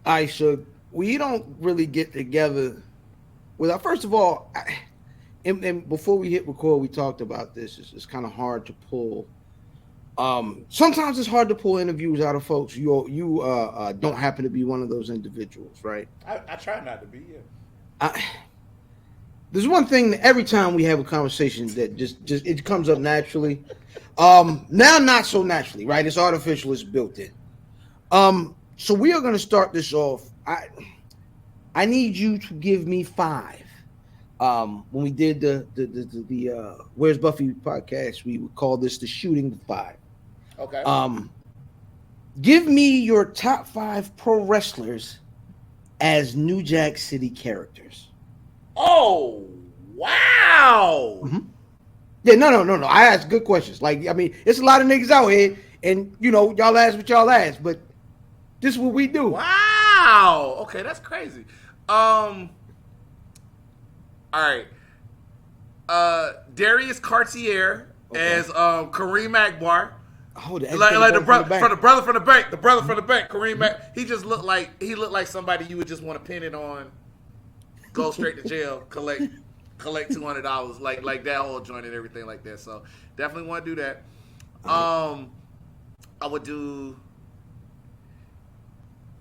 All right, so we don't really get together without. First of all, and before we hit record, we talked about this. It's kind of hard to pull. Sometimes it's hard to pull interviews out of folks. You don't happen to be one of those individuals, right? I try not to be. Yeah. I, there's one thing that every time we have a conversation that just it comes up naturally. Now not so naturally, right? It's artificial. It's built in. So we are going to start this off. I need you to give me five. When we did the Where's Buffy podcast, we would call this the shooting five. Okay. Give me your top five pro wrestlers as New Jack City characters. Oh, wow. Mm-hmm. Yeah, no. I ask good questions. Like, I mean, it's a lot of niggas out here, and y'all ask what y'all ask, but this is what we do. Wow. Okay, that's crazy. All right. Darius Cartier as Kareem Akbar. Oh, like the brother from the bank. The brother from the bank, Kareem Mack. He just looked like somebody you would just want to pin it on, go straight to jail, collect $200, like that whole joint and everything like that. So definitely want to do that. I would do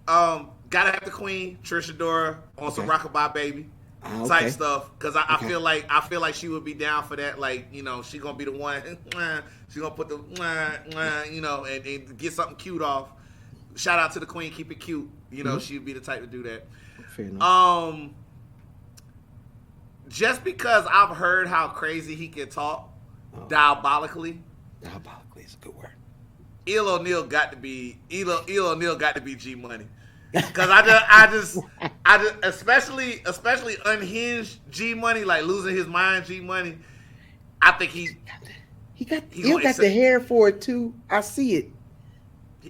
gotta have the queen, Trisha Dora, on some Rockabye Baby type stuff. Cause I feel like she would be down for that. Like, she gonna be the one, she gonna put the and get something cute off. Shout out to the queen, keep it cute. She'd be the type to do that. Fair enough. Just because I've heard how crazy he can talk, diabolically Diabolically is a good word. Eel O'Neal got to be G Money, because I just especially unhinged G Money, like losing his mind G Money. I think he got the hair for it too. I see it.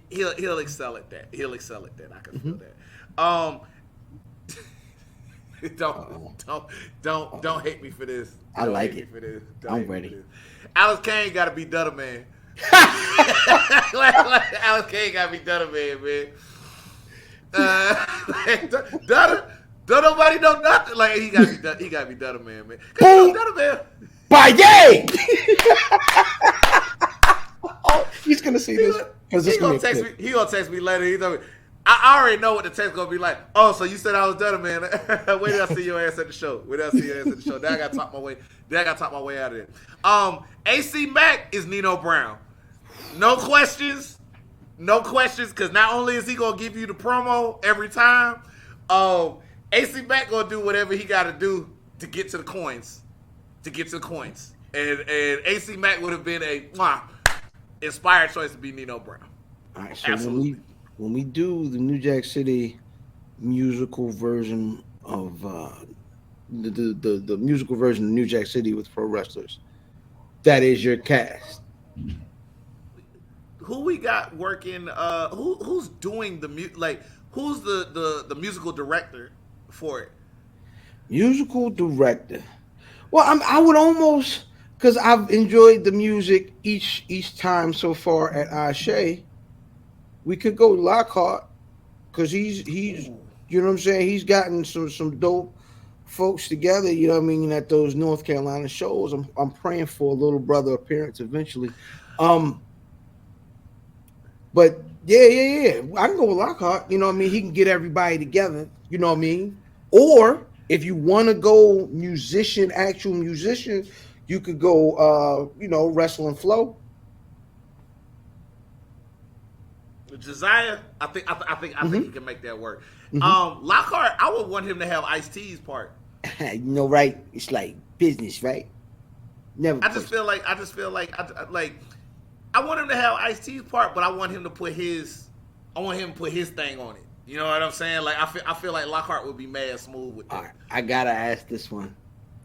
He'll excel at that. I can feel that. Don't hate me for this. I like it. I'm ready. Alex Kane got to be Dutter Man. Alex Kane got to be Dutter Man. Dutter, don't nobody know nothing. Like he got to be Dutter Man. Cause Dutter Man. By yay! Oh, he's gonna see this because He gonna text me later. He's gonna. I already know what the text gonna be like. Oh, so you said I was done, man. Where did I see your ass at the show? Now I gotta talk my way out of it. AC Mack is Nino Brown. No questions, because not only is he gonna give you the promo every time, AC Mack gonna do whatever he gotta do to get to the coins. And AC Mack would have been a inspired choice to be Nino Brown. All right, so absolutely. When we do the New Jack City musical version of the musical version of New Jack City with pro wrestlers, that is your cast. Who we got working? Who's doing the who's the musical director for it? Musical director. Well, I would almost, because I've enjoyed the music each time so far at ASÉ. We could go Lockhart, because he's you know what I'm saying, he's gotten some dope folks together, at those North Carolina shows. I'm praying for a little brother appearance eventually. But yeah. I can go with Lockhart, he can get everybody together, Or if you want to go actual musician, you could go Wrestling Flow. Josiah, I think he can make that work. Lockhart, I would want him to have Ice-T's part. Right? It's like business, right? Never. I just feel like I want him to have Ice-T's part, but I want him to put his thing on it. You know what I'm saying? Like I feel like Lockhart would be mad smooth with that. All right, I gotta ask this one.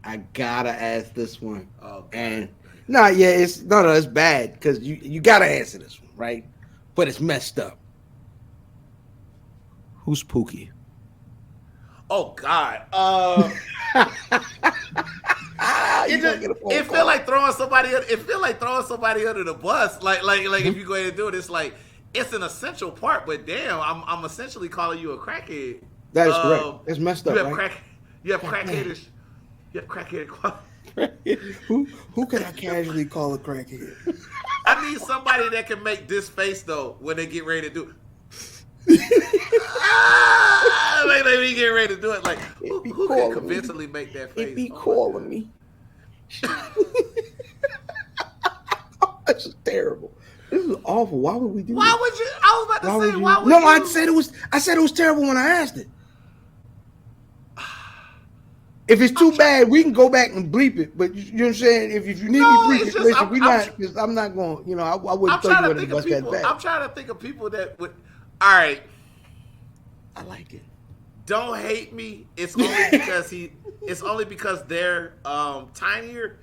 Oh, God. And it's bad because you gotta answer this one, right? But it's messed up. Who's Pookie? Oh God. It feel like throwing somebody. It feel like throwing somebody under the bus. Like if you go ahead and do it, it's like it's an essential part. But damn, I'm essentially calling you a crackhead. That is correct. That's messed up. You have right? you have crackheadish. You have crackhead quality. Who can I casually call a crackhead? I need somebody that can make this face though when they get ready to do. Like they get ready to do it. Like who can convincingly make that face? It be calling me. This is terrible. This is awful. Why would we do? Why would you? I was about to say. Why would no, you? I said it was terrible when I asked it. If it's too bad, we can go back and bleep it. But you know what I'm saying? If you need me bleep it, listen, because I'm not going. You know, I wouldn't tell you what it was that bad. I'm trying to think of people that would. All right, I like it. Don't hate me. It's only because It's only because they're tinier,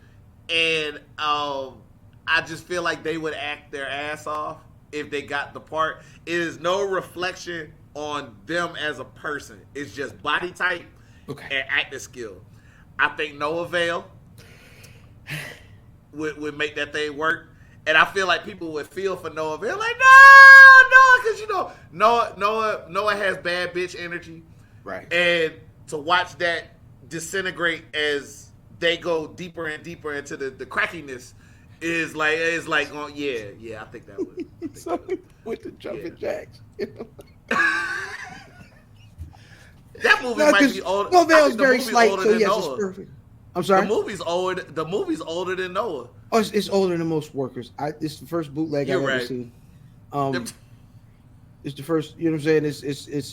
and I just feel like they would act their ass off if they got the part. It is no reflection on them as a person. It's just body type and acting skill. I think Noah Vale would make that thing work. And I feel like people would feel for Noah Vale. Like, no, because you know, Noah has bad bitch energy. Right. And to watch that disintegrate as they go deeper and deeper into the crackiness is like yeah, I think that would. With the jumping jacks. That movie might be old. No, Vale's very slight, so yes, it's perfect. I'm sorry. The movie's older than Noah. Oh, it's older than most workers. It's the first bootleg I've ever seen. It's the first. You know what I'm saying?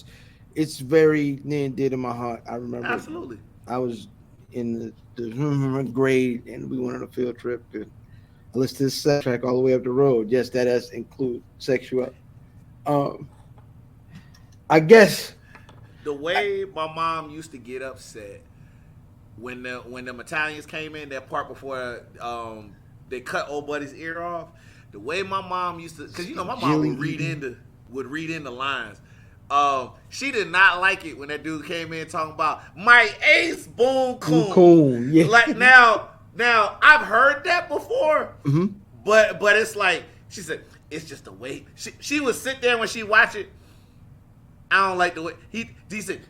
It's very near and dear to my heart. I remember. Absolutely. I was in the grade, and we went on a field trip. And I listened to this soundtrack all the way up the road. Yes, that does include sexual. I guess the way my mom used to get upset when the Italians came in, that part before they cut old buddy's ear off. The way my mom used to, because you know my mom would read into lines. She did not like it when that dude came in talking about my ace boom coon. Yeah. Like now I've heard that before, but it's like she said it's just the way she would sit there when she watch it. I don't like the way he said.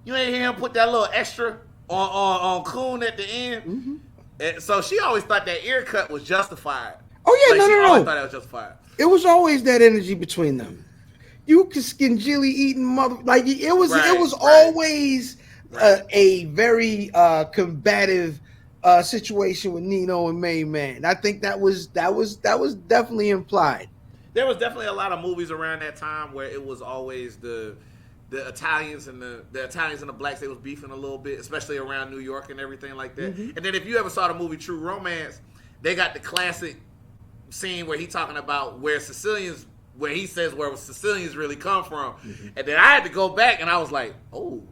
You ain't hear him put that little extra on coon at the end. And so she always thought that ear cut was justified. Oh yeah, like, no. She always thought it was justified. It was always that energy between them. You could skin Jilly eating mother like it was. It was always a very combative situation with Nino and Main Man. I think that was definitely implied. There was definitely a lot of movies around that time where it was always the Italians and the Italians and the blacks, they was beefing a little bit, especially around New York and everything like that. And then if you ever saw the movie True Romance, they got the classic scene where he talking about where he says where Sicilians really come from. And then I had to go back and I was like, oh,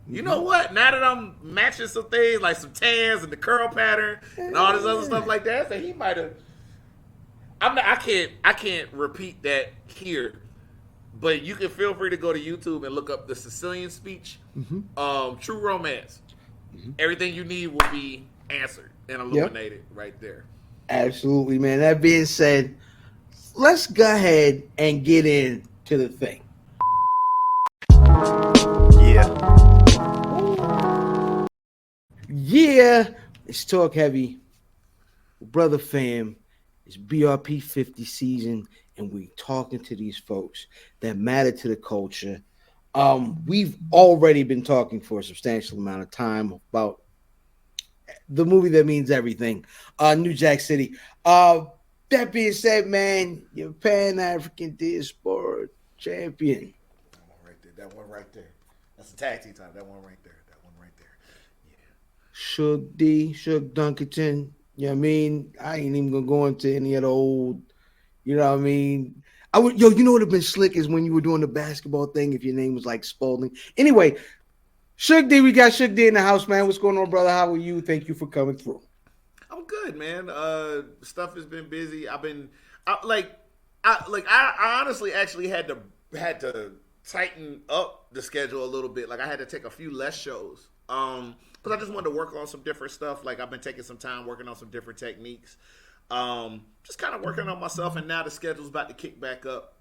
you know what? Now that I'm matching some things like some tans and the curl pattern and all this other stuff like that, so he might have. I can't repeat that here, but you can feel free to go to YouTube and look up the Sicilian speech, True Romance. Everything you need will be answered and illuminated right there. Absolutely, man. That being said, let's go ahead and get into the thing. Yeah, it's Talk Heavy. Brother fam, it's BRP 50 season, and we're talking to these folks that matter to the culture. We've already been talking for a substantial amount of time about the movie that means everything, New Jack City. That being said, man, you're Pan-Afrikan Diaspora champion. That one right there. That's a tag team time. That one right there. Yeah. Suge D, Suge Dunkerton. You know what I mean? I ain't even gonna go into any of the old, you know what I mean? You know what would have been slick is when you were doing the basketball thing if your name was like Spalding. Anyway, Suge D, we got Suge D in the house, man. What's going on, brother? How are you? Thank you for coming through. I'm good, man. Stuff has been busy. I honestly actually had to tighten up the schedule a little bit. Like I had to take a few less shows. Because I just wanted to work on some different stuff. Like I've been taking some time working on some different techniques. Just kind of working on myself, and now the schedule's about to kick back up.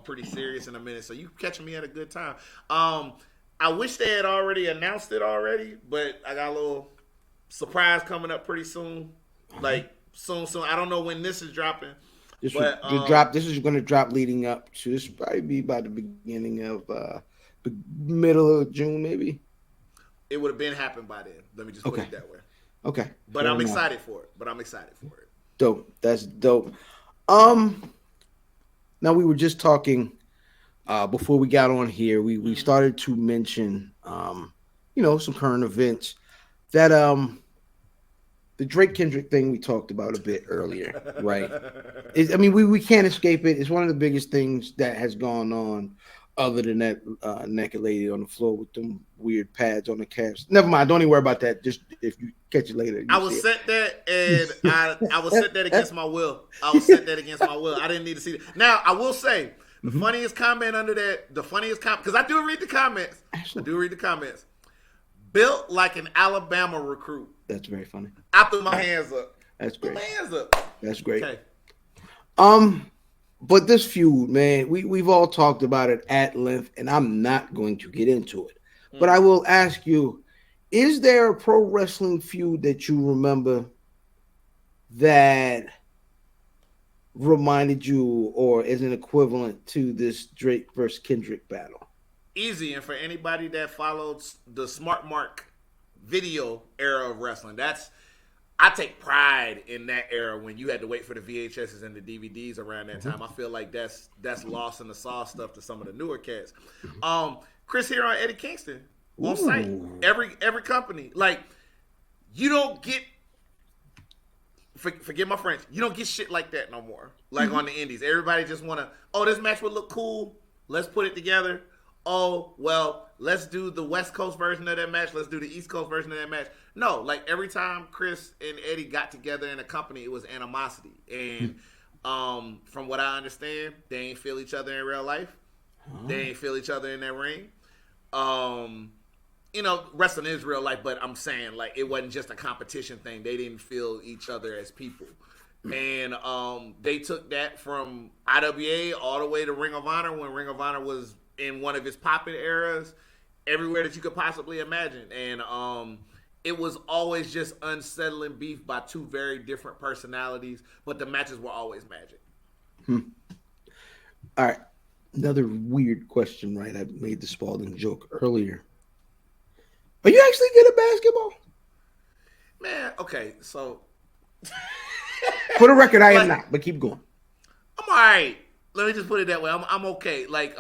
pretty serious in a minute. So you catching me at a good time. I wish they had already announced it already, but I got a little surprise coming up pretty soon. Like soon. I don't know when this is dropping. This But This is going to drop leading up to this. Will probably be by the beginning of middle of June, maybe. It would have been happened by then. Let me just put it that way. Okay. But I'm excited for it. Dope. That's dope. Now we were just talking before we got on here. We started to mention some current events that the Drake Kendrick thing we talked about a bit earlier, right? We can't escape it. It's one of the biggest things that has gone on, other than that naked lady on the floor with them weird pads on the calves. Never mind. Don't even worry about that. Just if you catch it later. I was set that, and I was set that against my will. I didn't need to see that. Now, I will say, the funniest comment under that, because I do read the comments. Built like an Alabama recruit. That's very funny. I threw my hands up. That's great. My hands up. That's great. Okay. But this feud, man, we've all talked about it at length, and I'm not going to get into it. But I will ask you, is there a pro wrestling feud that you remember that reminded you or is an equivalent to this Drake versus Kendrick battle? Easy, and for anybody that followed the Smart Mark video era of wrestling, I take pride in that era when you had to wait for the VHSs and the DVDs around that time. I feel like that's lost in the sauce stuff to some of the newer cats. Chris Hero and Eddie Kingston on site. Every company. Like, you don't get, forget my French, you don't get shit like that no more. Like on the indies. Everybody just want to, this match would look cool. Let's put it together. Oh, well, let's do the West Coast version of that match. Let's do the East Coast version of that match. No, like every time Chris and Eddie got together in a company, it was animosity. And from what I understand, they ain't feel each other in real life. They ain't feel each other in that ring. Wrestling is real life, but I'm saying, like, it wasn't just a competition thing. They didn't feel each other as people. And they took that from IWA all the way to Ring of Honor when Ring of Honor was in one of its popping eras, everywhere that you could possibly imagine. And it was always just unsettling beef by two very different personalities, but the matches were always magic. All right. Another weird question, right? I made the Spalding joke earlier. Are you actually good at basketball? Man, okay, so... For the record, I am not, but keep going. I'm all right. Let me just put it that way. I'm okay. Like,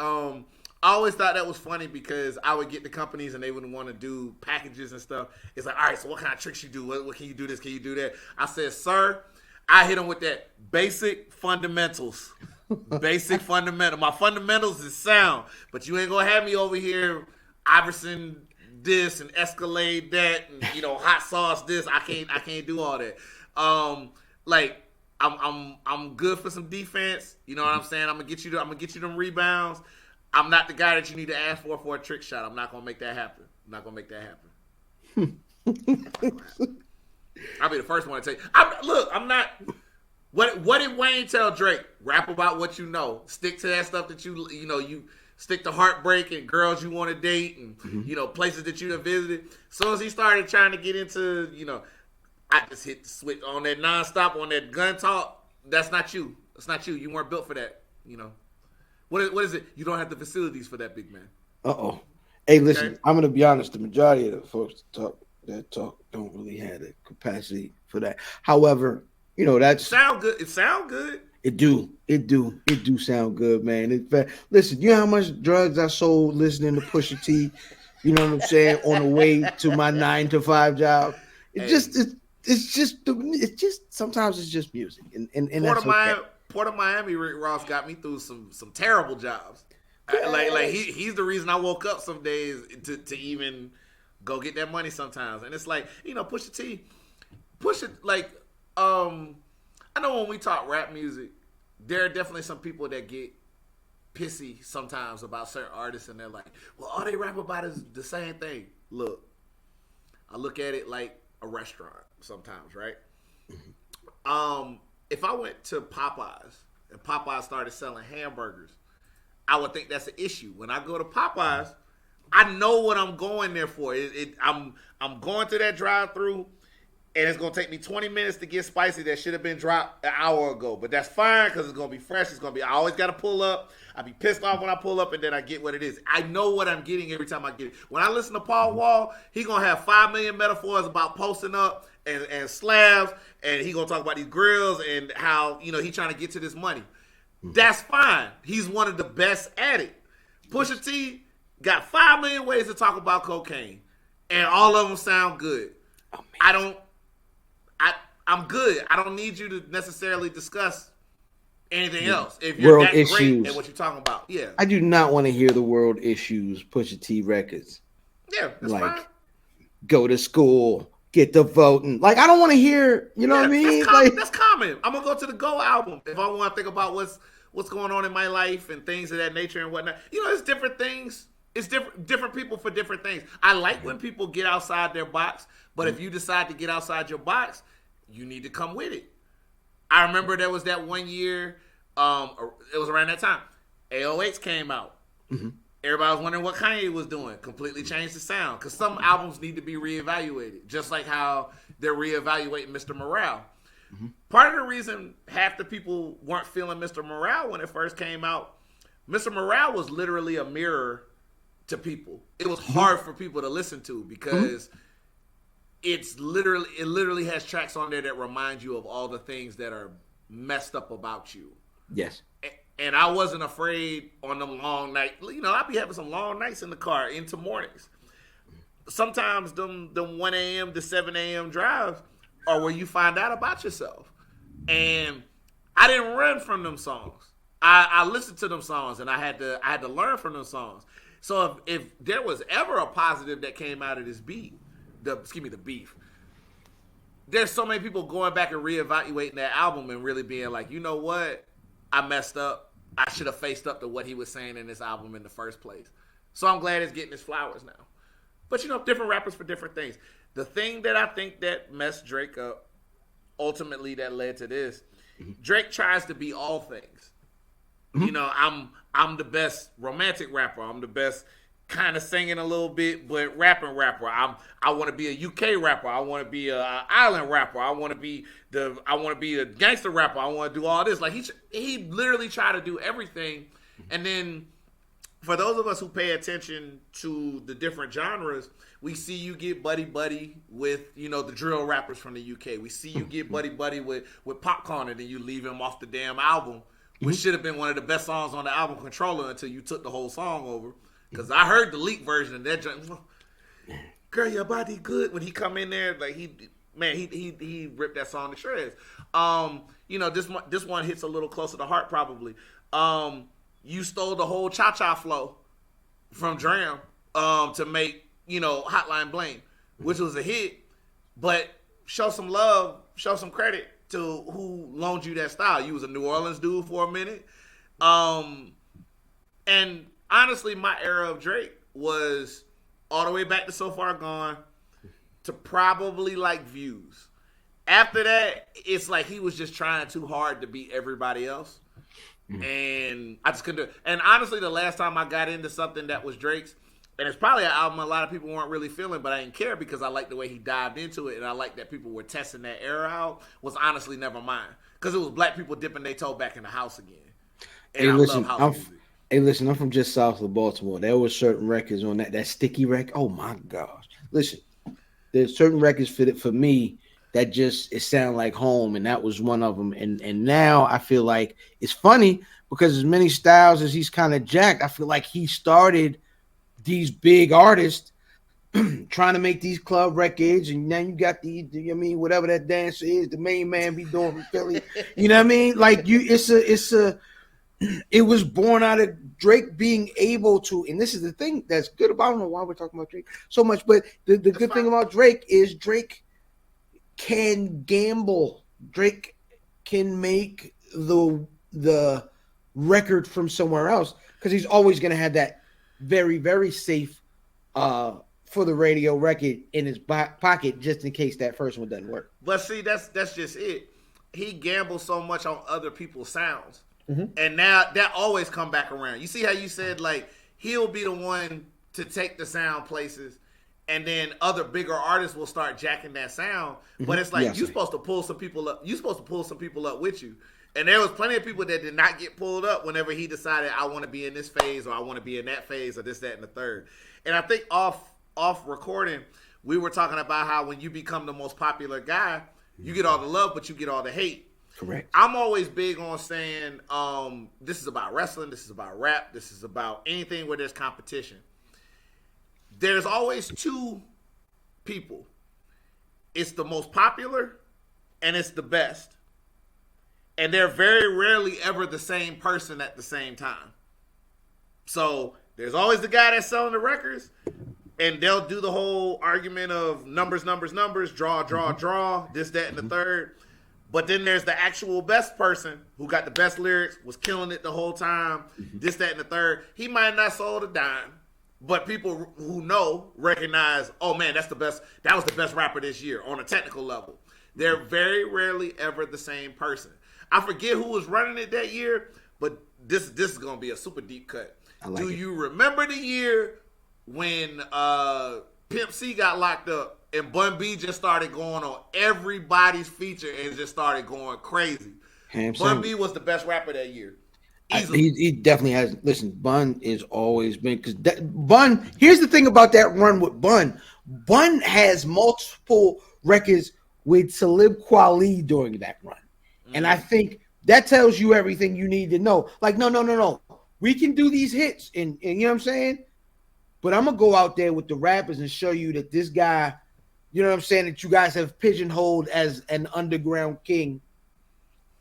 I always thought that was funny because I would get the companies and they wouldn't want to do packages and stuff. It's like, all right, so what kind of tricks you do? What can you do this? Can you do that? I said, sir, I hit them with that basic fundamentals. Basic fundamental. My fundamentals is sound, but you ain't going to have me over here Iverson this and Escalade that and, hot sauce this. I can't do all that. I'm good for some defense. You know what I'm saying? I'm gonna get you them rebounds. I'm not the guy that you need to ask for a trick shot. I'm not gonna make that happen. I'll be the first one to tell you. I'm not. What did Wayne tell Drake? Rap about what you know. Stick to that stuff that you stick to heartbreak and girls you want to date and places that you have visited. As soon as he started trying to get into I just hit the switch on that nonstop on that gun talk. That's not you. That's not you. You weren't built for that. What is it? You don't have the facilities for that, big man. Hey, listen. Okay? I'm gonna be honest. The majority of the folks that talk don't really have the capacity for that. However, that's sound good. It sound good. It do sound good, man. In fact, listen. You know how much drugs I sold listening to Pusha T? You know what I'm saying? On the way to my 9-to-5 job. It's just sometimes it's just music, and that's okay. Port of Miami, Rick Ross got me through some terrible jobs. Like he's the reason I woke up some days to even go get that money sometimes. And it's like, Pusha T, I know when we talk rap music, there are definitely some people that get pissy sometimes about certain artists, and they're like, well, all they rap about is the same thing. Look, I look at it like a restaurant sometimes, right? If I went to Popeyes and Popeyes started selling hamburgers, I would think that's an issue. When I go to Popeyes, I know what I'm going there for. I'm going to that drive-through, and it's gonna take me 20 minutes to get spicy. That should have been dropped an hour ago, but that's fine because it's gonna be fresh. It's gonna be. I always gotta pull up. I be pissed off when I pull up, and then I get what it is. I know what I'm getting every time I get it. When I listen to Paul Wall, he gonna have 5 million metaphors about posting up and slabs, and he gonna talk about these grills and how he trying to get to this money. That's fine. He's one of the best at it. Pusha T got 5 million ways to talk about cocaine, and all of them sound good. I'm good. I don't need you to necessarily discuss anything else. If you're world that issues. great at what you're talking about, yeah. I do not want to hear the world issues. Pusha T records. Yeah, that's fine. Go to school, get the voting. Like I don't want to hear. You know what I mean? That's common. I'm gonna go to the Go album if I want to think about what's going on in my life and things of that nature and whatnot. It's different things. It's different people for different things. I like when people get outside their box, but if you decide to get outside your box, you need to come with it. I remember there was that one year, it was around that time, AOH came out. Mm-hmm. Everybody was wondering what Kanye was doing. Completely changed the sound. Because some albums need to be reevaluated, just like how they're reevaluating Mr. Morale. Mm-hmm. Part of the reason half the people weren't feeling Mr. Morale when it first came out, Mr. Morale was literally a mirror to people. It was hard for people to listen to because it literally has tracks on there that remind you of all the things that are messed up about you. Yes. And I wasn't afraid on them long nights. I'd be having some long nights in the car into mornings. Sometimes them 1 a.m. to 7 a.m. drives are where you find out about yourself. And I didn't run from them songs. I listened to them songs, and I had to learn from them songs. So if there was ever a positive that came out of this beef, there's so many people going back and reevaluating that album and really being like, you know what? I messed up. I should have faced up to what he was saying in this album in the first place. So I'm glad it's getting his flowers now. But, different rappers for different things. The thing that I think that messed Drake up, ultimately that led to this, Drake tries to be all things. Mm-hmm. I'm the best romantic rapper. I'm the best kind of singing a little bit, but rapping rapper. I want to be a UK rapper. I want to be a island rapper. I want to be a gangster rapper. I want to do all this. Like he literally tried to do everything. And then for those of us who pay attention to the different genres, we see you get buddy with the drill rappers from the UK. We see you get buddy with Popcorn, and then you leave him off the damn album, which should have been one of the best songs on the album, Controller, until you took the whole song over. Because I heard the leak version of that joint. Girl, your body good. When he come in there, like he ripped that song to shreds. This one hits a little closer to heart probably. You stole the whole cha-cha flow from Dram to make, Hotline Bling, which was a hit. But show some love, show some credit to who loaned you that style. You was a New Orleans dude for a minute. And honestly, my era of Drake was all the way back to So Far Gone to probably like Views. After that, it's like he was just trying too hard to beat everybody else. And I just couldn't do it. And honestly, the last time I got into something that was Drake's, and it's probably an album a lot of people weren't really feeling, but I didn't care because I liked the way he dived into it, and I liked that people were testing that era out, was honestly Nevermind. Because it was black people dipping their toe back in the house again. And hey, I listen, love house music. Hey, listen, I'm from just south of Baltimore. There were certain records on that sticky record. Oh, my gosh. Listen, there's certain records for me that it sound like home, and that was one of them. And now I feel like it's funny because as many styles as he's kind of jacked, I feel like he started these big artists trying to make these club records, and now you got whatever that dance is, the main man be doing from Philly. You know what I mean? Like it was born out of Drake being able to, and this is the thing that's good about, I don't know why we're talking about Drake so much, but the good thing about Drake is Drake can gamble. Drake can make the record from somewhere else because he's always going to have that very, very safe for the radio record in his pocket just in case that first one doesn't work. But see, that's just it. He gambles so much on other people's sounds. And now that always come back around. You see how you said like he'll be the one to take the sound places, and then other bigger artists will start jacking that sound. But it's like you're supposed to pull some people up. You're supposed to pull some people up with you. And there was plenty of people that did not get pulled up whenever he decided I want to be in this phase or I want to be in that phase or this, that, and the third. And I think off recording, we were talking about how when you become the most popular guy, you get all the love, but you get all the hate. Correct. I'm always big on saying this is about wrestling, this is about rap, this is about anything where there's competition. There's always two people. It's the most popular and it's the best. And they're very rarely ever the same person at the same time. So there's always the guy that's selling the records, and they'll do the whole argument of numbers, draw, this, that, and the third. But then there's the actual best person who got the best lyrics, was killing it the whole time, this, that, and the third. He might not sold a dime, but people who know recognize, oh man, that's the best. That was the best rapper this year on a technical level. They're very rarely ever the same person. I forget who was running it that year, but this is gonna be a super deep cut. Do you remember the year when Pimp C got locked up and Bun B just started going on everybody's feature and just started going crazy? Bun B was the best rapper that year. He definitely has. Listen, Bun has always been, because Bun. Here's the thing about that run with Bun. Bun has multiple records with Talib Kweli during that run, and I think that tells you everything you need to know. Like, no. We can do these hits, and you know what I'm saying? But I'm gonna go out there with the rappers and show you that this guy, you know what I'm saying, that you guys have pigeonholed as an underground king,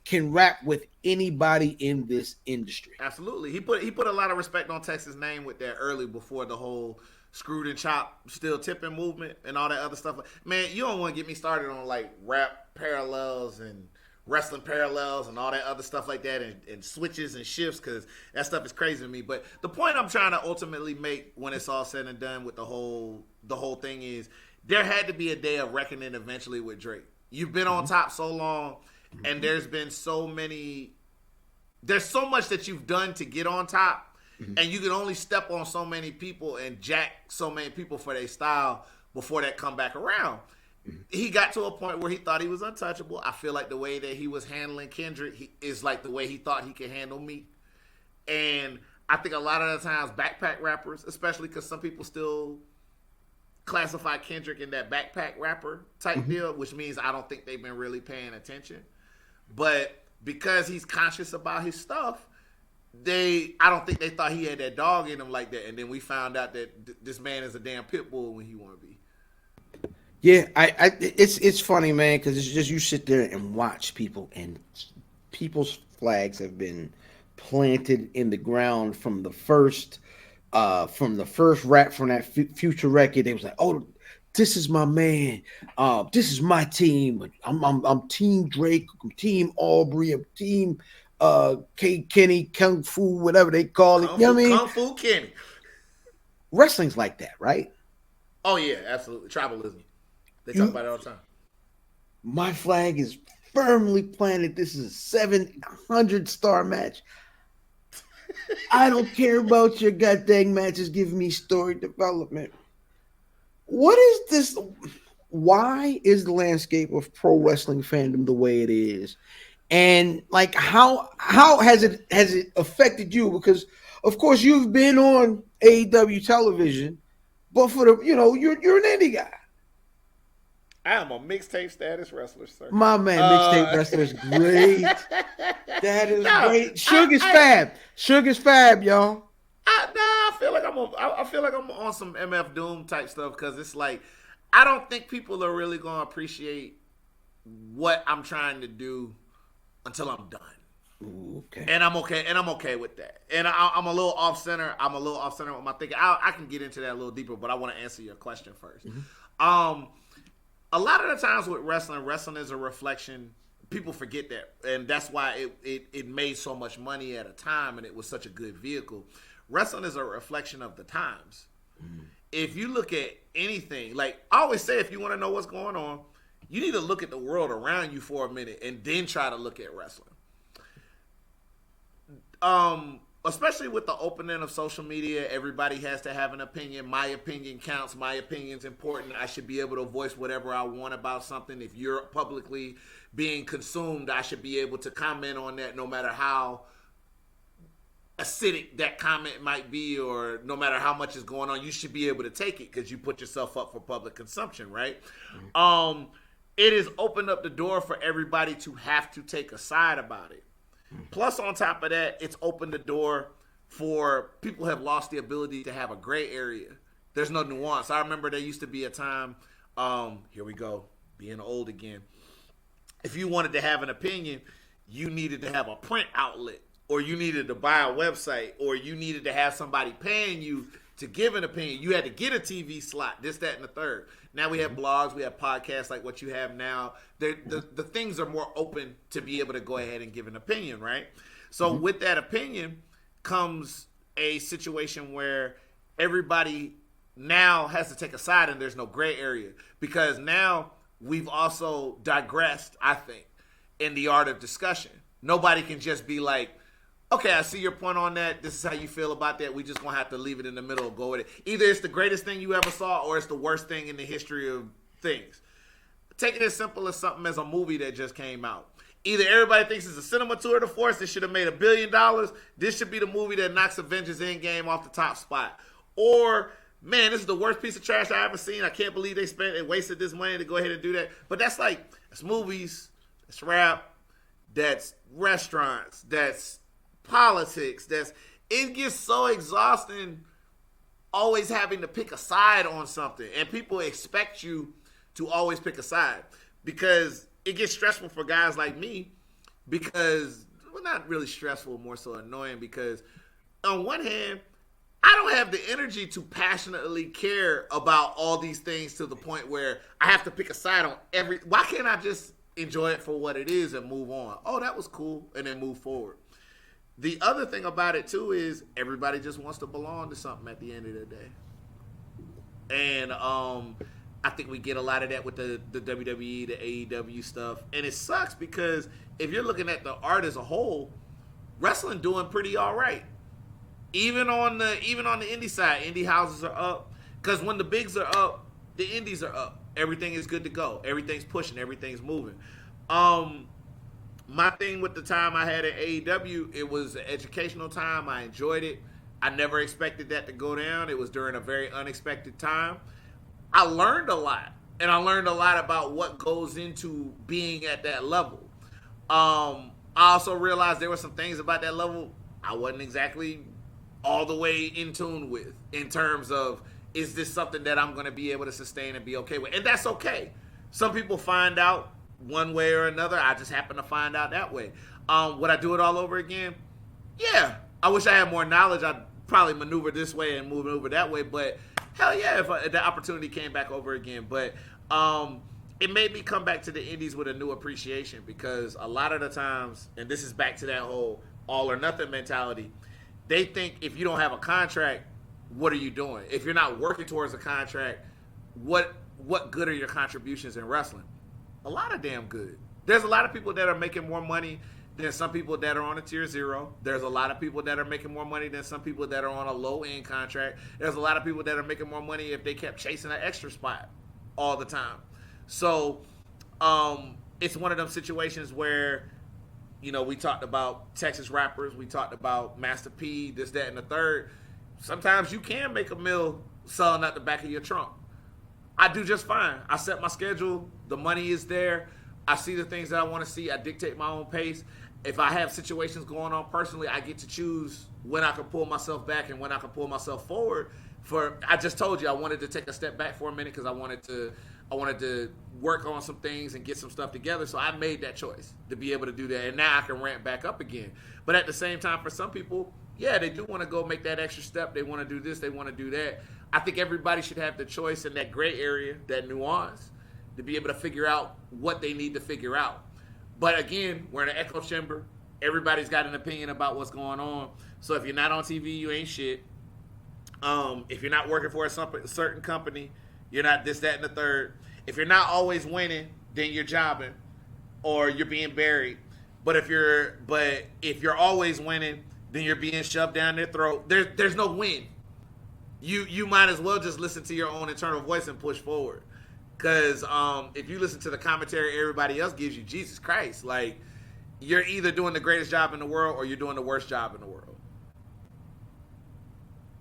can rap with anybody in this industry. Absolutely. He put a lot of respect on Texas' name with that early, before the whole screwed and chopped still tipping movement and all that other stuff. Man, you don't want to get me started on like rap parallels and wrestling parallels and all that other stuff like that, and switches and shifts, because that stuff is crazy to me. But the point I'm trying to ultimately make when it's all said and done with the whole thing is, there had to be a day of reckoning eventually with Drake. You've been on top so long, and there's so much that you've done to get on top, and you can only step on so many people and jack so many people for their style before that come back around. He got to a point where he thought he was untouchable. I feel like the way that he was handling Kendrick is like the way he thought he could handle me. And I think a lot of the times backpack rappers, especially because some people still classify Kendrick in that backpack rapper type deal, which means I don't think they've been really paying attention. But because he's conscious about his stuff, I don't think they thought he had that dog in him like that. And then we found out that this man is a damn pit bull when he want to be. Yeah, it's funny, man, because it's just you sit there and watch people, and people's flags have been planted in the ground from the first rap from that Future record. They was like, "Oh, this is my man. This is my team. I'm Team Drake. I'm Team Aubrey. I'm Team K Kenny, Kung Fu, whatever they call it. You know what I mean? Kung Fu Kenny. Wrestling's like that, right? Oh yeah, absolutely. Tribalism. They talk about it all the time. My flag is firmly planted. This is a 700-star match. I don't care about your goddamn matches. Give me story development. What is this? Why is the landscape of pro wrestling fandom the way it is? And like, how has it affected you? Because of course you've been on AEW television, but for the you're an indie guy. I am a mixtape status wrestler, sir. My man, mixtape wrestler is great. That is great. Suge fab. Suge fab, y'all. I feel like I'm on some MF Doom type stuff, because it's like I don't think people are really gonna appreciate what I'm trying to do until I'm done. Ooh, okay. And I'm okay with that. And I'm a little off center. I'm a little off center with my thinking. I can get into that a little deeper, but I want to answer your question first. A lot of the times with wrestling is a reflection. People forget that, and that's why it made so much money at a time, and it was such a good vehicle. Wrestling is a reflection of the times. If you look at anything, like I always say, if you want to know what's going on, you need to look at the world around you for a minute and then try to look at wrestling. especially with the opening of social media, everybody has to have an opinion. My opinion counts. My opinion's important. I should be able to voice whatever I want about something. If you're publicly being consumed, I should be able to comment on that no matter how acidic that comment might be, or no matter how much is going on. You should be able to take it because you put yourself up for public consumption, right? It has opened up the door for everybody to have to take a side about it. Plus, on top of that, it's opened the door for people who have lost the ability to have a gray area. There's no nuance. I remember there used to be a time, here we go, being old again. If you wanted to have an opinion, you needed to have a print outlet, or you needed to buy a website, or you needed to have somebody paying you to give an opinion. You had to get a TV slot, this, that, and the third. Now we have blogs, we have podcasts like what you have now. The things are more open to be able to go ahead and give an opinion, right? So with that opinion comes a situation where everybody now has to take a side, and there's no gray area, because now we've also digressed, I think, in the art of discussion. Nobody can just be like, okay, I see your point on that. This is how you feel about that. We just gonna have to leave it in the middle and go with it. Either it's the greatest thing you ever saw, or it's the worst thing in the history of things. Take it as simple as something as a movie that just came out. Either everybody thinks it's a cinema tour de force that should have made $1 billion. This should be the movie that knocks Avengers Endgame off the top spot. Or, man, this is the worst piece of trash I ever seen. I can't believe they wasted this money to go ahead and do that. But that's movies, that's rap, that's restaurants, that's politics. It gets so exhausting always having to pick a side on something, and people expect you to always pick a side, because it gets stressful for guys like me, because, well, not really stressful, more so annoying, because on one hand, I don't have the energy to passionately care about all these things to the point where I have to pick a side on why can't I just enjoy it for what it is and move on? Oh, that was cool, and then move forward. The other thing about it, too, is everybody just wants to belong to something at the end of the day. And I think we get a lot of that with the WWE, the AEW stuff. And it sucks, because if you're looking at the art as a whole, wrestling doing pretty all right. Even on the indie side, indie houses are up. Because when the bigs are up, the indies are up. Everything is good to go. Everything's pushing. Everything's moving. My thing with the time I had at AEW, it was an educational time. I enjoyed it. I never expected that to go down. It was during a very unexpected time. I learned a lot. And I learned a lot about what goes into being at that level. I also realized there were some things about that level I wasn't exactly all the way in tune with, in terms of, is this something that I'm going to be able to sustain and be okay with? And that's okay. Some people find out one way or another. I just happen to find out that way. Would I do it all over again? Yeah. I wish I had more knowledge. I'd probably maneuver this way and maneuver that way. But hell yeah, if the opportunity came back over again. But it made me come back to the indies with a new appreciation, because a lot of the times, and this is back to that whole all or nothing mentality, they think if you don't have a contract, what are you doing? If you're not working towards a contract, what good are your contributions in wrestling? A lot of damn good. There's a lot of people that are making more money than some people that are on a tier 0. There's a lot of people that are making more money than some people that are on a low-end contract. There's a lot of people that are making more money if they kept chasing an extra spot all the time. So it's one of them situations where, you know, we talked about Texas rappers. We talked about Master P, this, that, and the third. Sometimes you can make a meal selling out the back of your trunk. I do just fine. I set my schedule. The money is there. I see the things that I want to see. I dictate my own pace. If I have situations going on personally, I get to choose when I can pull myself back and when I can pull myself forward. I just told you I wanted to take a step back for a minute, because I wanted to work on some things and get some stuff together. So I made that choice to be able to do that. And now I can ramp back up again. But at the same time, for some people, yeah, they do want to go make that extra step. They want to do this. They want to do that. I think everybody should have the choice in that gray area, that nuance, to be able to figure out what they need to figure out. But again, we're in an echo chamber. Everybody's got an opinion about what's going on. So if you're not on TV, you ain't shit. If you're not working for a certain company, you're not this, that, and the third. If you're not always winning, then you're jobbing or you're being buried. But if you're always winning, then you're being shoved down their throat. There's no win. You might as well just listen to your own internal voice and push forward. Because if you listen to the commentary everybody else gives you, Jesus Christ, like, you're either doing the greatest job in the world or you're doing the worst job in the world.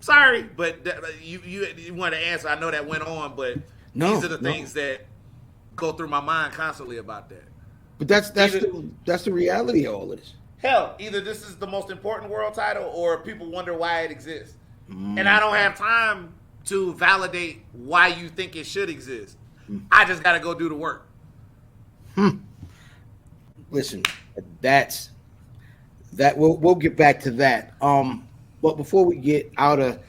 Sorry, but you want to answer. I know that went on, but these are the things that go through my mind constantly about that. But that's the reality of all of this. Hell, either this is the most important world title or people wonder why it exists. And I don't have time to validate why you think it should exist. I just got to go do the work. Listen, that we'll get back to that. But before we get out of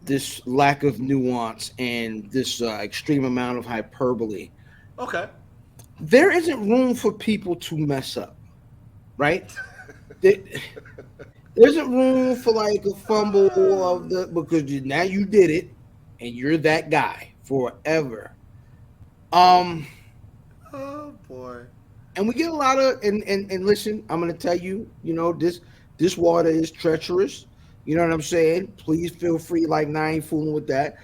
this lack of nuance and this extreme amount of hyperbole, okay, there isn't room for people to mess up, right? There isn't room for like a fumble of because now you did it and you're that guy forever. Oh boy. And we get a lot of and listen, I'm gonna tell you, this water is treacherous. You know what I'm saying? Please feel free, like, I ain't fooling with that.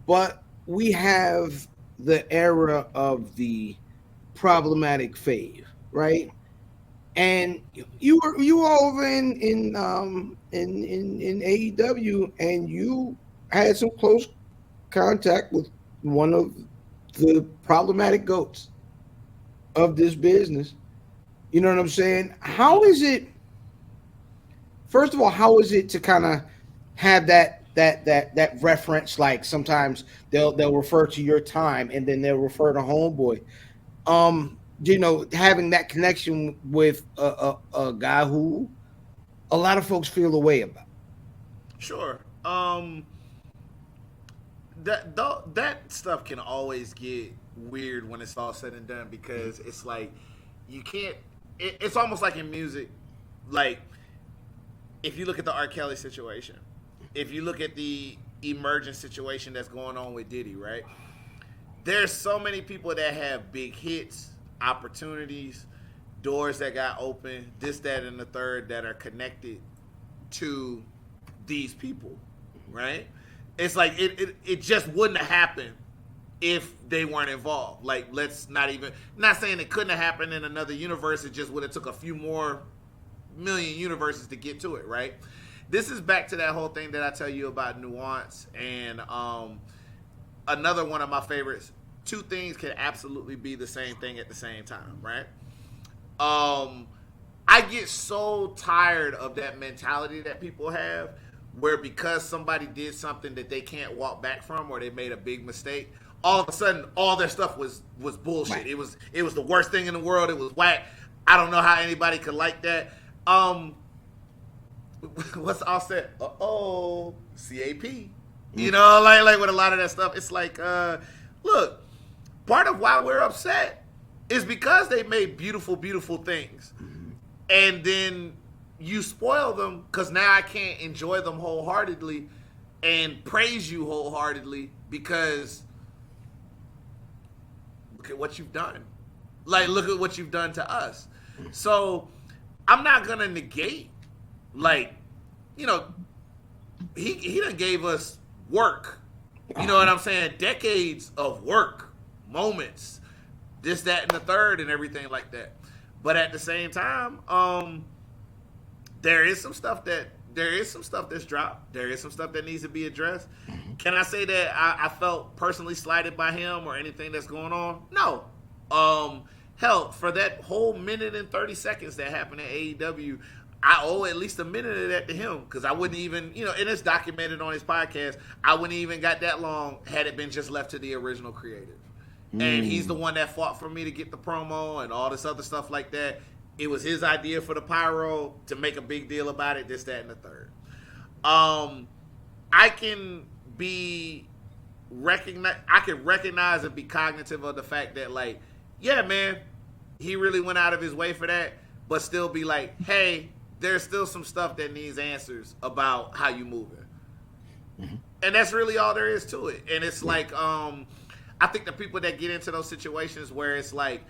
But we have the era of the problematic fave, right? And you were over in AEW, and you had some close contact with one of the problematic goats of this business. You know what I'm saying? How is it? First of all, how is it to kind of have that reference? Like, sometimes they'll refer to your time, and then they'll refer to homeboy. Having that connection with a guy who a lot of folks feel a way about. Sure. That stuff can always get weird when it's all said and done, because it's like you can't. It's almost like in music, like, if you look at the R. Kelly situation, if you look at the emergent situation that's going on with Diddy, right? There's so many people that have big hits, opportunities, doors that got open, this, that, and the third, that are connected to these people, right? It's like it just wouldn't have happened if they weren't involved. Like, let's not saying it couldn't have happened in another universe. It just would have took a few more million universes to get to it, right? This is back to that whole thing that I tell you about nuance. And another one of my favorites, two things can absolutely be the same thing at the same time, right? I get so tired of that mentality that people have, where because somebody did something that they can't walk back from, or they made a big mistake, all of a sudden all their stuff was bullshit. Right. It was the worst thing in the world. It was whack. I don't know how anybody could like that. What's all said? CAP. You know, like with a lot of that stuff, it's like, look, part of why we're upset is because they made beautiful, beautiful things, and then you spoil them because now I can't enjoy them wholeheartedly and praise you wholeheartedly because look at what you've done. Like, look at what you've done to us. So I'm not gonna negate, like, he done gave us work. You know what I'm saying? Decades of work, moments, this, that, and the third, and everything like that. But at the same time, there is some stuff that's dropped. There is some stuff that needs to be addressed. Can I say that I felt personally slighted by him or anything that's going on? No. Hell, for that whole minute and 30 seconds that happened at AEW, I owe at least a minute of that to him, because I wouldn't even, and it's documented on his podcast, I wouldn't even got that long had it been just left to the original creative. And he's the one that fought for me to get the promo and all this other stuff like that. It was his idea for the pyro to make a big deal about it, this, that, and the third. I can recognize and be cognitive of the fact that, like, yeah, man, he really went out of his way for that, but still be like, hey, there's still some stuff that needs answers about how you moving. And that's really all there is to it. And it's like, I think the people that get into those situations where it's like,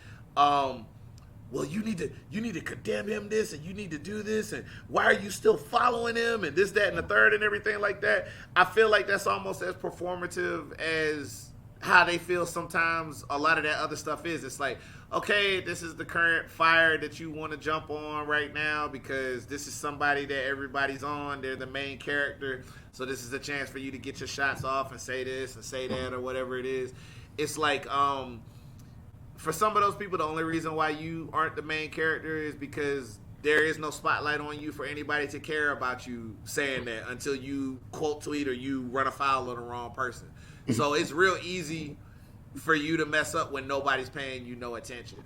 well, you need to condemn him this, and you need to do this, and why are you still following him, and this, that, and the third, and everything like that. I feel like that's almost as performative as how they feel sometimes a lot of that other stuff is. It's like, okay, this is the current fire that you want to jump on right now because this is somebody that everybody's on. They're the main character. So this is a chance for you to get your shots off and say this and say that or whatever it is. It's like, for some of those people, the only reason why you aren't the main character is because there is no spotlight on you for anybody to care about you saying that until you quote tweet or you run afoul of the wrong person. So it's real easy for you to mess up when nobody's paying you no attention.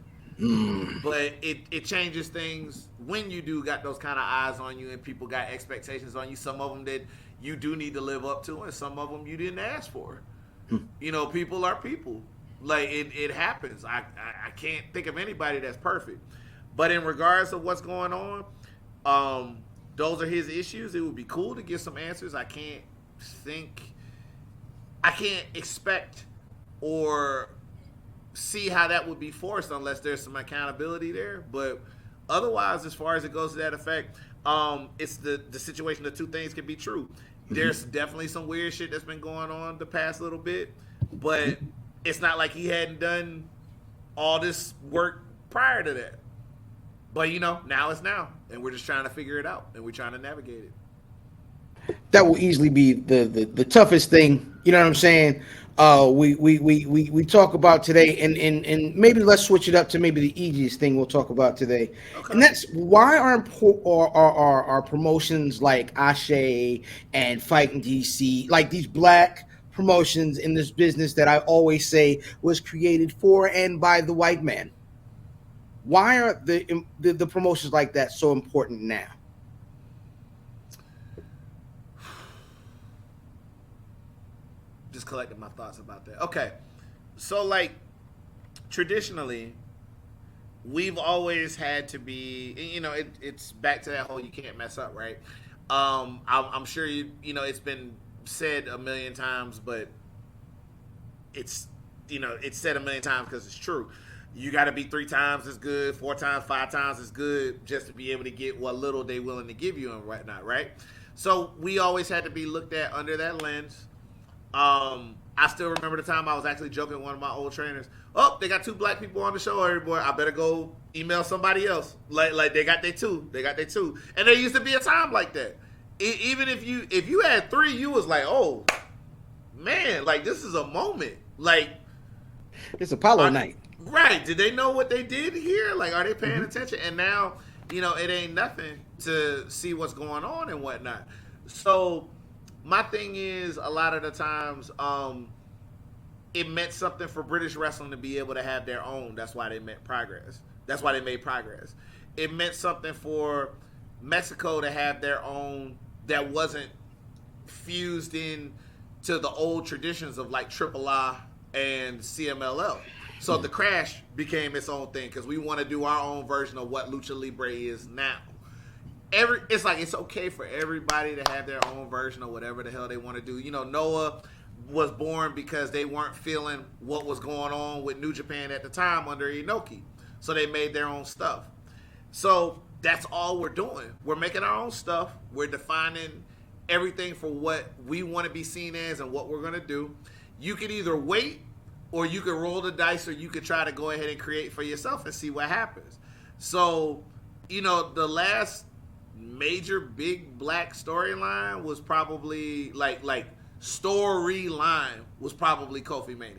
But it changes things when you do got those kind of eyes on you and people got expectations on you. Some of them that you do need to live up to, and some of them you didn't ask for. You know, people are people. Like, it happens. I can't think of anybody that's perfect. But in regards to what's going on, those are his issues. It would be cool to get some answers. I can't expect or see how that would be forced unless there's some accountability there. But otherwise, as far as it goes to that effect, it's the situation that two things can be true. There's definitely some weird shit that's been going on the past little bit, but it's not like he hadn't done all this work prior to that. But, you know, now it's now, and we're just trying to figure it out, and we're trying to navigate it. That will easily be the toughest thing. You know what I'm saying? We talk about today, and maybe let's switch it up to maybe the easiest thing we'll talk about today, and that's why are promotions like ASÉ and F1ght and ASÉ, like these black promotions in this business that I always say was created for and by the white man. Why are the promotions like that so important now? Just collecting my thoughts about that. Okay, so like traditionally, we've always had to be, you know, it's back to that whole you can't mess up, right? I'm sure you know it's been said a million times, but it's, you know, it's said a million times because it's true. You got to be 3 times as good, 4 times, 5 times as good just to be able to get what little they willing to give you and whatnot, right? So we always had to be looked at under that lens. I still remember the time I was actually joking with one of my old trainers. Oh, they got 2 black people on the show, everybody. I better go email somebody else. Like they got their 2. They got their 2. And there used to be a time like that. Even if you had 3, you was like, oh man, like this is a moment. Like it's Apollo night. Right. Did they know what they did here? Like, are they paying attention? And now, you know, it ain't nothing to see what's going on and whatnot. So my thing is, a lot of the times, it meant something for British wrestling to be able to have their own. That's why they made progress. That's why they made progress. It meant something for Mexico to have their own that wasn't fused in to the old traditions of like AAA and CMLL. So the Crash became its own thing because we want to do our own version of what Lucha Libre is now. It's like it's okay for everybody to have their own version of whatever the hell they want to do. You know, Noah was born because they weren't feeling what was going on with New Japan at the time under Inoki. So they made their own stuff. So that's all we're doing. We're making our own stuff. We're defining everything for what we want to be seen as and what we're going to do. You can either wait or you can roll the dice or you could try to go ahead and create for yourself and see what happens. So, you know, the last major big black storyline was probably like storyline was probably Kofi Mania.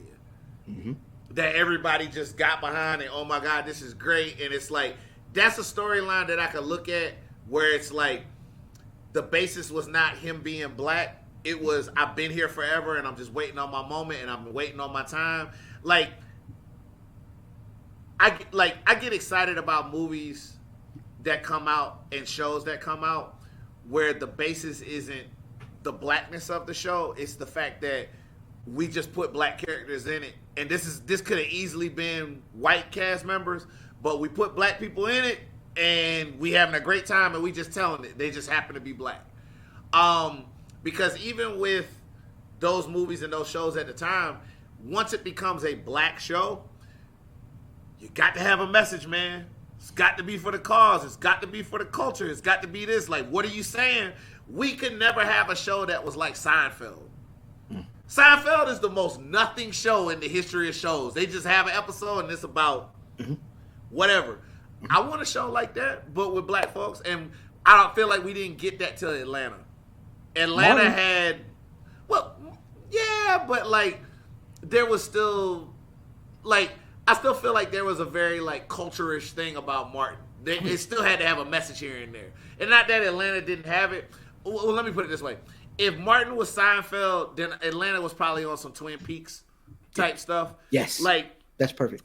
Mm-hmm. That everybody just got behind and, oh my God, this is great. And it's like, that's a storyline that I could look at where it's like the basis was not him being black. It was, I've been here forever and I'm just waiting on my moment and I'm waiting on my time. Like, I get excited about movies that come out and shows that come out where the basis isn't the blackness of the show. It's the fact that we just put black characters in it. And this could have easily been white cast members, but we put black people in it and we having a great time and we just telling it. They just happen to be black. Because even with those movies and those shows at the time, once it becomes a black show, you got to have a message, man. It's got to be for the cause. It's got to be for the culture. It's got to be this. Like, what are you saying? We could never have a show that was like Seinfeld. Seinfeld is the most nothing show in the history of shows. They just have an episode and it's about whatever. I want a show like that, but with black folks. And I don't feel like we didn't get that till Atlanta. Atlanta had, well, yeah, but like there was still, like, I still feel like there was a very like culture-ish thing about Martin. They still had to have a message here and there. And not that Atlanta didn't have it. Well, let me put it this way. If Martin was Seinfeld, then Atlanta was probably on some Twin Peaks type stuff. Yes. Like, that's perfect.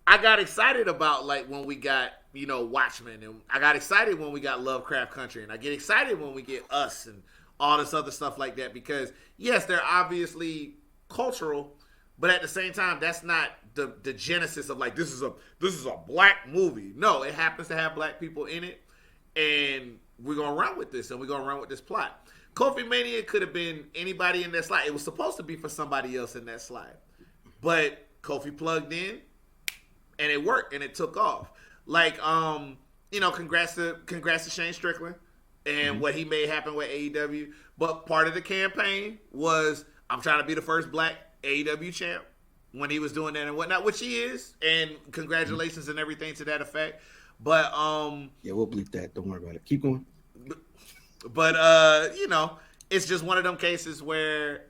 I got excited about like when we got, you know, Watchmen, and I got excited when we got Lovecraft Country, and I get excited when we get Us and all this other stuff like that, because yes, they're obviously cultural, but at the same time, that's not the genesis of like this is a black movie. No, it happens to have black people in it, and we're gonna run with this, and we're gonna run with this plot. Kofi Mania could have been anybody in that slide. It was supposed to be for somebody else in that slide, but Kofi plugged in, and it worked, and it took off. Like, you know, congrats to Shane Strickland and what he made happen with AEW. But part of the campaign was, I'm trying to be the first black AEW champ, when he was doing that and whatnot, which he is. And congratulations and everything to that effect. But yeah, we'll bleep that. Don't worry about it. Keep going. But you know, it's just one of them cases where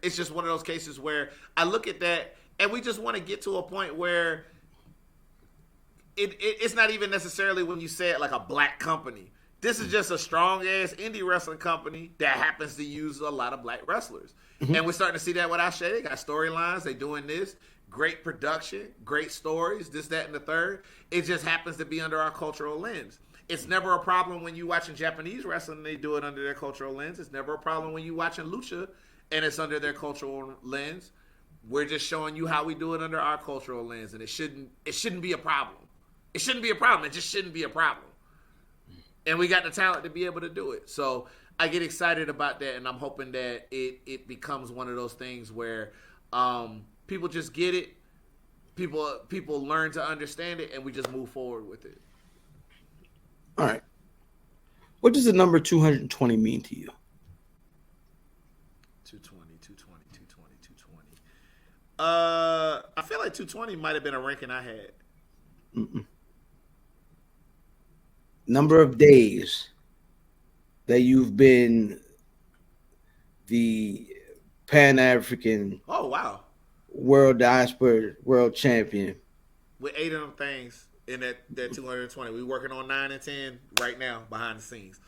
I look at that and we just want to get to a point where it's not even necessarily when you say it like a black company. This is just a strong ass indie wrestling company that happens to use a lot of black wrestlers. And we're starting to see that with ASÉ. They got storylines, they doing this, great production, great stories, this, that, and the third. It just happens to be under our cultural lens. It's never a problem when you watching Japanese wrestling and they do it under their cultural lens. It's never a problem when you watching Lucha and it's under their cultural lens. We're just showing you how we do it under our cultural lens, and it shouldn't be a problem. It shouldn't be a problem. It just shouldn't be a problem. And we got the talent to be able to do it. So I get excited about that, and I'm hoping that it becomes one of those things where people just get it, people learn to understand it, and we just move forward with it. All right. What does the number 220 mean to you? 220. I feel like 220 might have been a ranking I had. Number of days that you've been the Pan-Afrikan World Diaspora World Champion. With 8 of them things in that 220. We're working on 9 and 10 right now behind the scenes.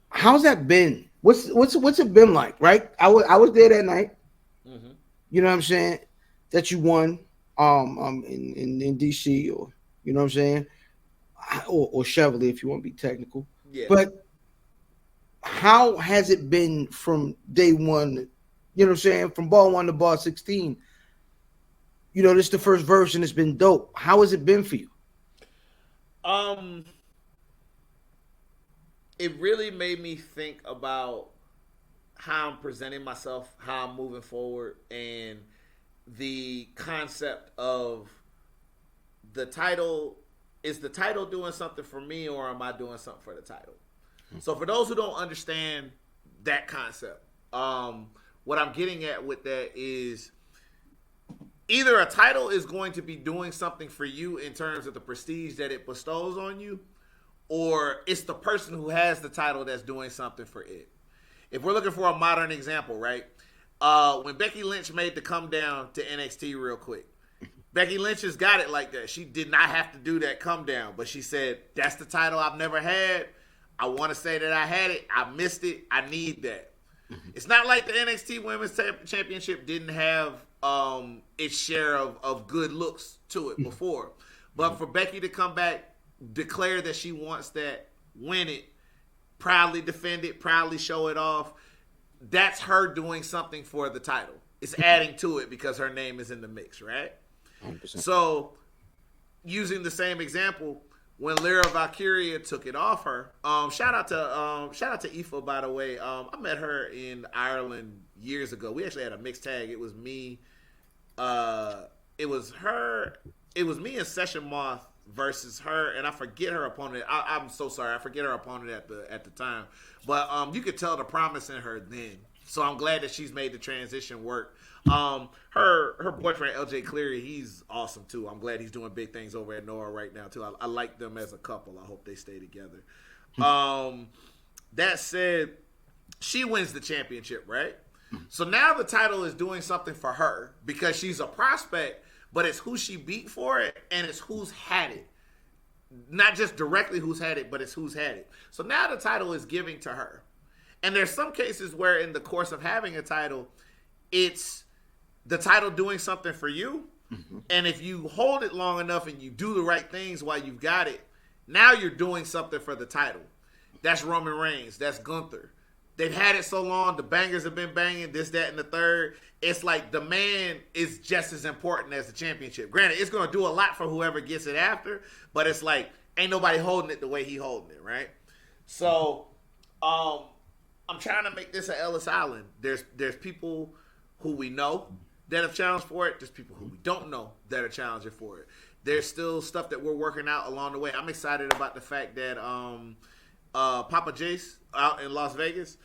How's that been? What's it been like? Right, I was there that night. You know what I'm saying? That you won in DC, or you know what I'm saying, or Chevrolet if you want to be technical. Yeah. But how has it been from day one? You know what I'm saying? From bar 1 to bar 16. You know, this is the first verse and it's been dope. How has it been for you? It really made me think about how I'm presenting myself, how I'm moving forward, and the concept of the title. Is the title doing something for me, or am I doing something for the title? So for those who don't understand that concept, what I'm getting at with that is either a title is going to be doing something for you in terms of the prestige that it bestows on you, or it's the person who has the title that's doing something for it. If we're looking for a modern example, right? When Becky Lynch made the come down to NXT real quick, Becky Lynch has got it like that. She did not have to do that come down, but she said, that's the title I've never had. I want to say that I had it. I missed it. I need that. It's not like the NXT Women's Championship didn't have its share of good looks to it before. But for Becky to come back, declare that she wants that, win it, proudly defend it, proudly show it off, that's her doing something for the title. It's adding to it because her name is in the mix, right? 100%. So, using the same example, when Lyra Valkyria took it off her, shout out to Aoife, by the way. I met her in Ireland years ago. We actually had a mixed tag. It was me and Session Moth versus her, and I forget her opponent. I'm so sorry, I forget her opponent at the time. But you could tell the promise in her then. So I'm glad that she's made the transition work. Her boyfriend LJ Cleary, he's awesome too. I'm glad he's doing big things over at Noah right now too. I like them as a couple. I hope they stay together. That said, she wins the championship, right? So now the title is doing something for her because she's a prospect, but it's who she beat for it and it's who's had it. Not just directly who's had it, but it's who's had it. So now the title is giving to her. And there's some cases where in the course of having a title, it's the title doing something for you. Mm-hmm. And if you hold it long enough and you do the right things while you've got it, now you're doing something for the title. That's Roman Reigns. That's Gunther. They've had it so long. The bangers have been banging, this, that, and the third. It's like the man is just as important as the championship. Granted, it's going to do a lot for whoever gets it after, but it's like ain't nobody holding it the way he holding it, right? So I'm trying to make this an Ellis Island. There's people who we know that have challenged for it. There's people who we don't know that are challenging for it. There's still stuff that we're working out along the way. I'm excited about the fact that Papa Jace out in Las Vegas,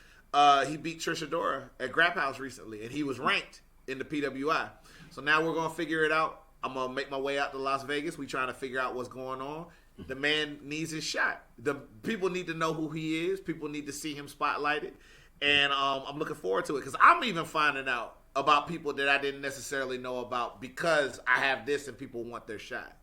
he beat Trish Adora at Grap House recently, and he was ranked in the PWI. So now we're going to figure it out. I'm going to make my way out to Las Vegas. We trying to figure out what's going on. The man needs his shot. The people need to know who he is. People need to see him spotlighted. And I'm looking forward to it because I'm even finding out about people that I didn't necessarily know about because I have this and people want their shot.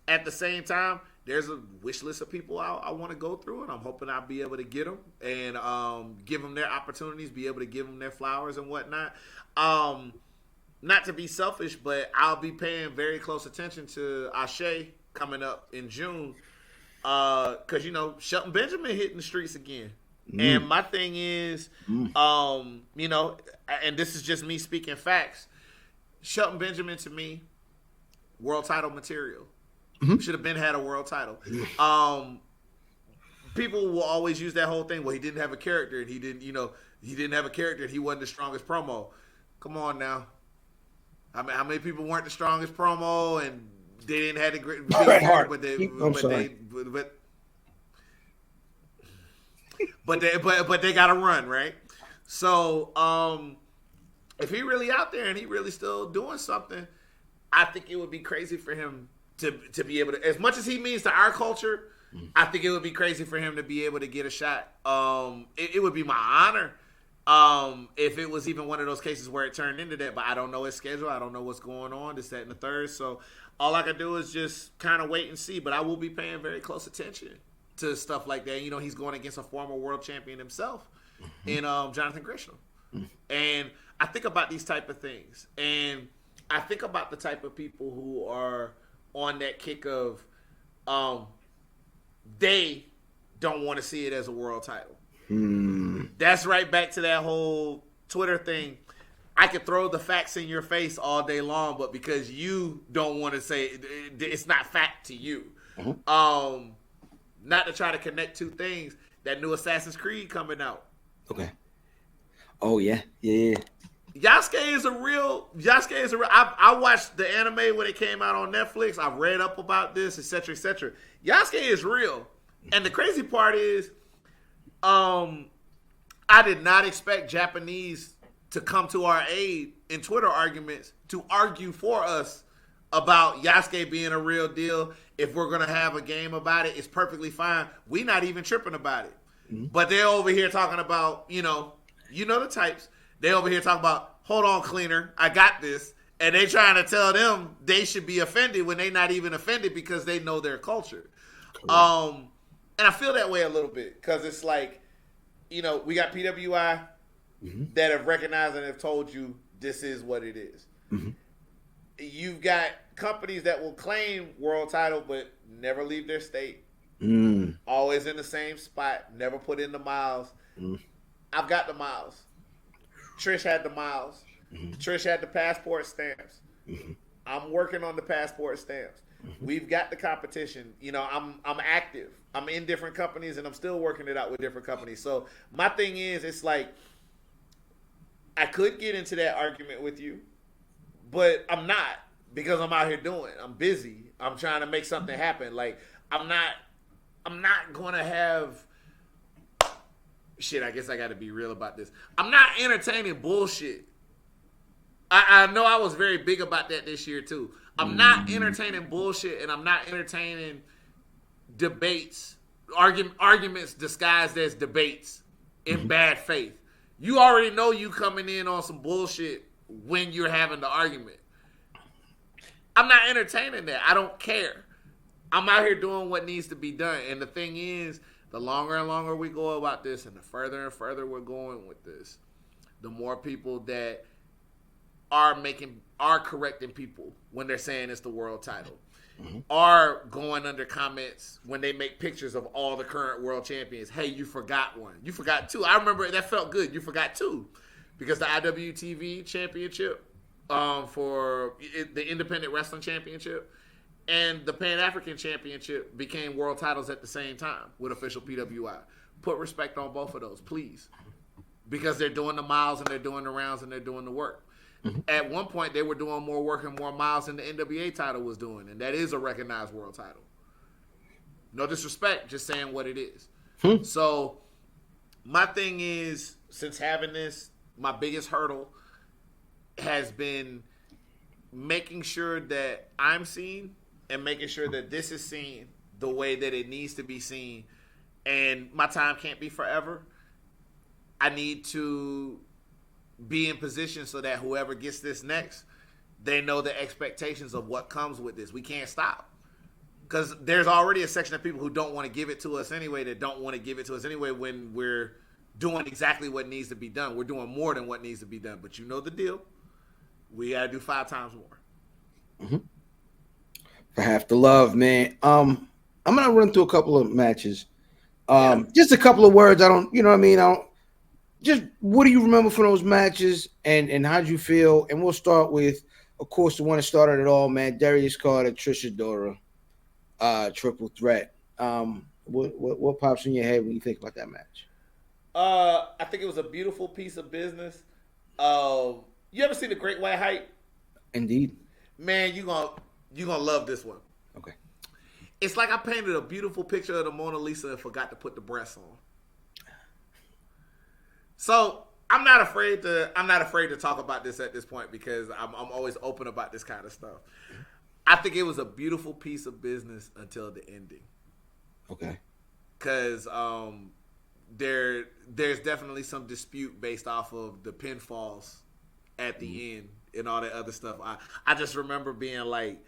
At the same time, there's a wish list of people I want to go through, and I'm hoping I'll be able to get them and give them their opportunities, be able to give them their flowers and whatnot. Not to be selfish, but I'll be paying very close attention to ASÉ coming up in June because, you know, Shelton Benjamin hitting the streets again. And my thing is, you know, and this is just me speaking facts, Shelton Benjamin to me, world title material. Should have been had a world title. People will always use that whole thing. Well, he didn't have a character, and he didn't have a character, and he wasn't the strongest promo. Come on now. I mean, how many people weren't the strongest promo, and they didn't have the great, but they got to run, right? So, if he really out there and he really still doing something, I think it would be crazy for him to be able to, as much as he means to our culture, I think it would be crazy for him to be able to get a shot. It would be my honor if it was even one of those cases where it turned into that, but I don't know his schedule. I don't know what's going on, this, that, and the third. So all I can do is just kind of wait and see, but I will be paying very close attention to stuff like that. You know, he's going against a former world champion himself in Jonathan Gresham. And I think about these type of things, and I think about the type of people who are on that kick of they don't want to see it as a world title. That's right back to that whole Twitter thing. I could throw the facts in your face all day long, but because you don't want to say it, it's not fact to you. Not to try to connect two things. That new Assassin's Creed coming out. Okay. Oh yeah. Yasuke is a real. I watched the anime when it came out on Netflix. I've read up about this, etc., etc. Yasuke is real, and the crazy part is, I did not expect Japanese to come to our aid in Twitter arguments to argue for us about Yasuke being a real deal. If we're gonna have a game about it, it's perfectly fine. We not even tripping about it, but they're over here talking about you know the types. They over here talking about, hold on, cleaner, I got this. And they trying to tell them they should be offended when they not even offended because they know their culture. And I feel that way a little bit because it's like, you know, we got PWI that have recognized and have told you this is what it is. You've got companies that will claim world title but never leave their state. Always in the same spot, never put in the miles. I've got the miles. Trish had the miles. Trish had the passport stamps. I'm working on the passport stamps. We've got the competition. You know, I'm active. I'm in different companies and I'm still working it out with different companies. So my thing is, it's like I could get into that argument with you, but I'm not because I'm out here doing it. I'm busy. I'm trying to make something happen. Like I'm not gonna have shit. I guess I got to be real about this. I'm not entertaining bullshit. I know I was very big about that this year too. I'm not entertaining bullshit, and I'm not entertaining debates, arguments disguised as debates in bad faith. You already know you coming in on some bullshit when you're having the argument. I'm not entertaining that. I don't care. I'm out here doing what needs to be done. And the thing is, the longer and longer we go about this, and the further and further we're going with this, the more people that are correcting people when they're saying it's the world title, are going under comments when they make pictures of all the current world champions. Hey, you forgot one. You forgot two. I remember that felt good. You forgot two, because the IWTV championship, for the Independent Wrestling Championship, and the Pan-Afrikan Championship became world titles at the same time with official PWI. Put respect on both of those, please, because they're doing the miles and they're doing the rounds and they're doing the work. At one point, they were doing more work and more miles than the NWA title was doing, and that is a recognized world title. No disrespect, just saying what it is. So, my thing is, since having this, my biggest hurdle has been making sure that I'm seen and making sure that this is seen the way that it needs to be seen. And my time can't be forever. I need to be in position so that whoever gets this next, they know the expectations of what comes with this. We can't stop, because there's already a section of people who don't want to give it to us anyway, that don't want to give it to us anyway when we're doing exactly what needs to be done. We're doing more than what needs to be done, but you know the deal. We got to do 5 times more. For half the love, man. I'm gonna run through a couple of matches. Just a couple of words. I don't, you know what I mean? Just what do you remember from those matches, and how'd you feel? And we'll start with, of course, the one that started it all, man. Darius Carter, Trish Adora, triple threat. What pops in your head when you think about that match? I think it was a beautiful piece of business. You ever see The Great White Hype? Indeed. Man, you gonna love this one. Okay. It's like I painted a beautiful picture of the Mona Lisa and forgot to put the breasts on. So I'm not afraid to talk about this at this point, because I'm always open about this kind of stuff. I think it was a beautiful piece of business until the ending. Okay. Because there's definitely some dispute based off of the pinfalls at the end and all that other stuff. I just remember being like,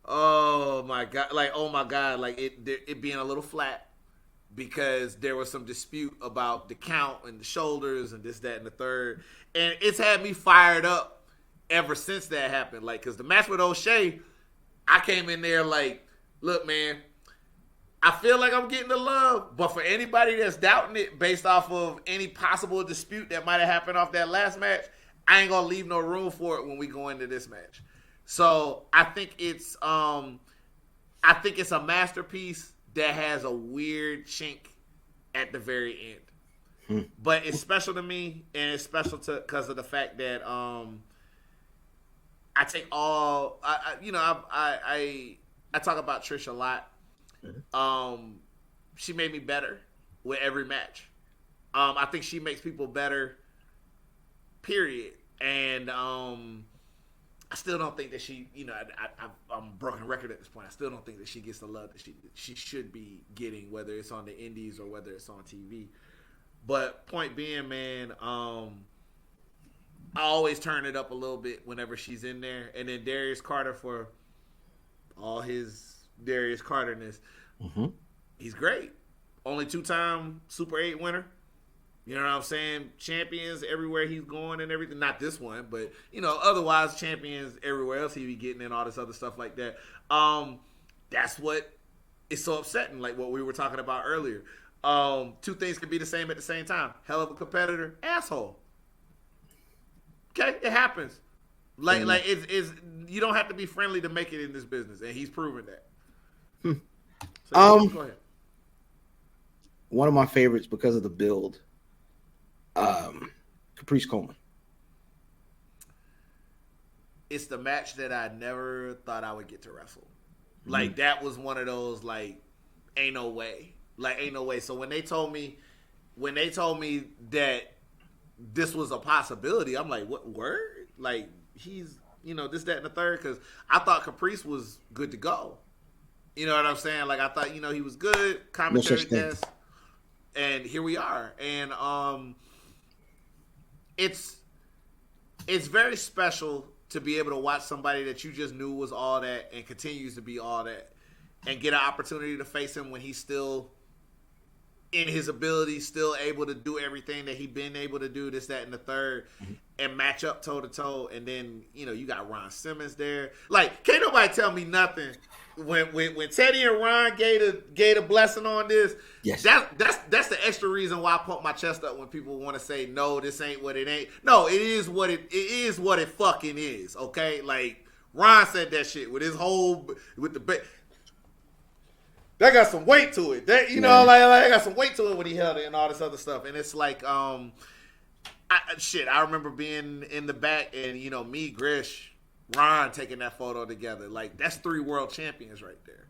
oh my god, like it being a little flat, because there was some dispute about the count and the shoulders and this, that, and the third. And it's had me fired up ever since that happened. Like, because the match with O'Shea, I came in there like, look, man, I feel like I'm getting the love, but for anybody that's doubting it based off of any possible dispute that might have happened off that last match, I ain't gonna leave no room for it when we go into this match. So I think it's a masterpiece that has a weird chink at the very end. But it's special to me, and it's special because of the fact that I take all I talk about Trish a lot. She made me better with every match. I think she makes people better, period. And I still don't think that she, I'm a broken record at this point. I still don't think that she gets the love that she should be getting, whether it's on the indies or whether it's on TV. But point being, man, I always turn it up a little bit whenever she's in there. And then Darius Carter, for all his Darius Carterness, he's great. Only 2-time Super 8 winner. You know what I'm saying? Champions everywhere he's going and everything. Not this one, but, otherwise champions everywhere else he be getting and all this other stuff like that. That's what is so upsetting, like what we were talking about earlier. 2 things can be the same at the same time. Hell of a competitor, asshole. Okay? It happens. Like it's you don't have to be friendly to make it in this business, and he's proven that. So go ahead. One of my favorites because of the build. Caprice Coleman. It's the match that I never thought I would get to wrestle. Like that was one of those like, ain't no way, like ain't no way. So when they told me that this was a possibility, I'm like, what word? Like he's this, that, and the third, because I thought Caprice was good to go. You know what I'm saying? Like I thought he was good, commentary guest, and here we are. And it's very special to be able to watch somebody that you just knew was all that and continues to be all that, and get an opportunity to face him when he's still in his ability, still able to do everything that he been able to do, this, that, and the third, and match up toe to toe. And then you got Ron Simmons there. Like, can't nobody tell me nothing when Teddy and Ron gave a blessing on this. Yes, that's the extra reason why I pump my chest up when people want to say no, this ain't what it ain't. No, it is what it fucking is. Okay, like Ron said that shit with his whole that got some weight to it. That like got some weight to it when he held it and all this other stuff. And it's like I remember being in the back and me, Grish, Ron taking that photo together. Like that's 3 world champions right there.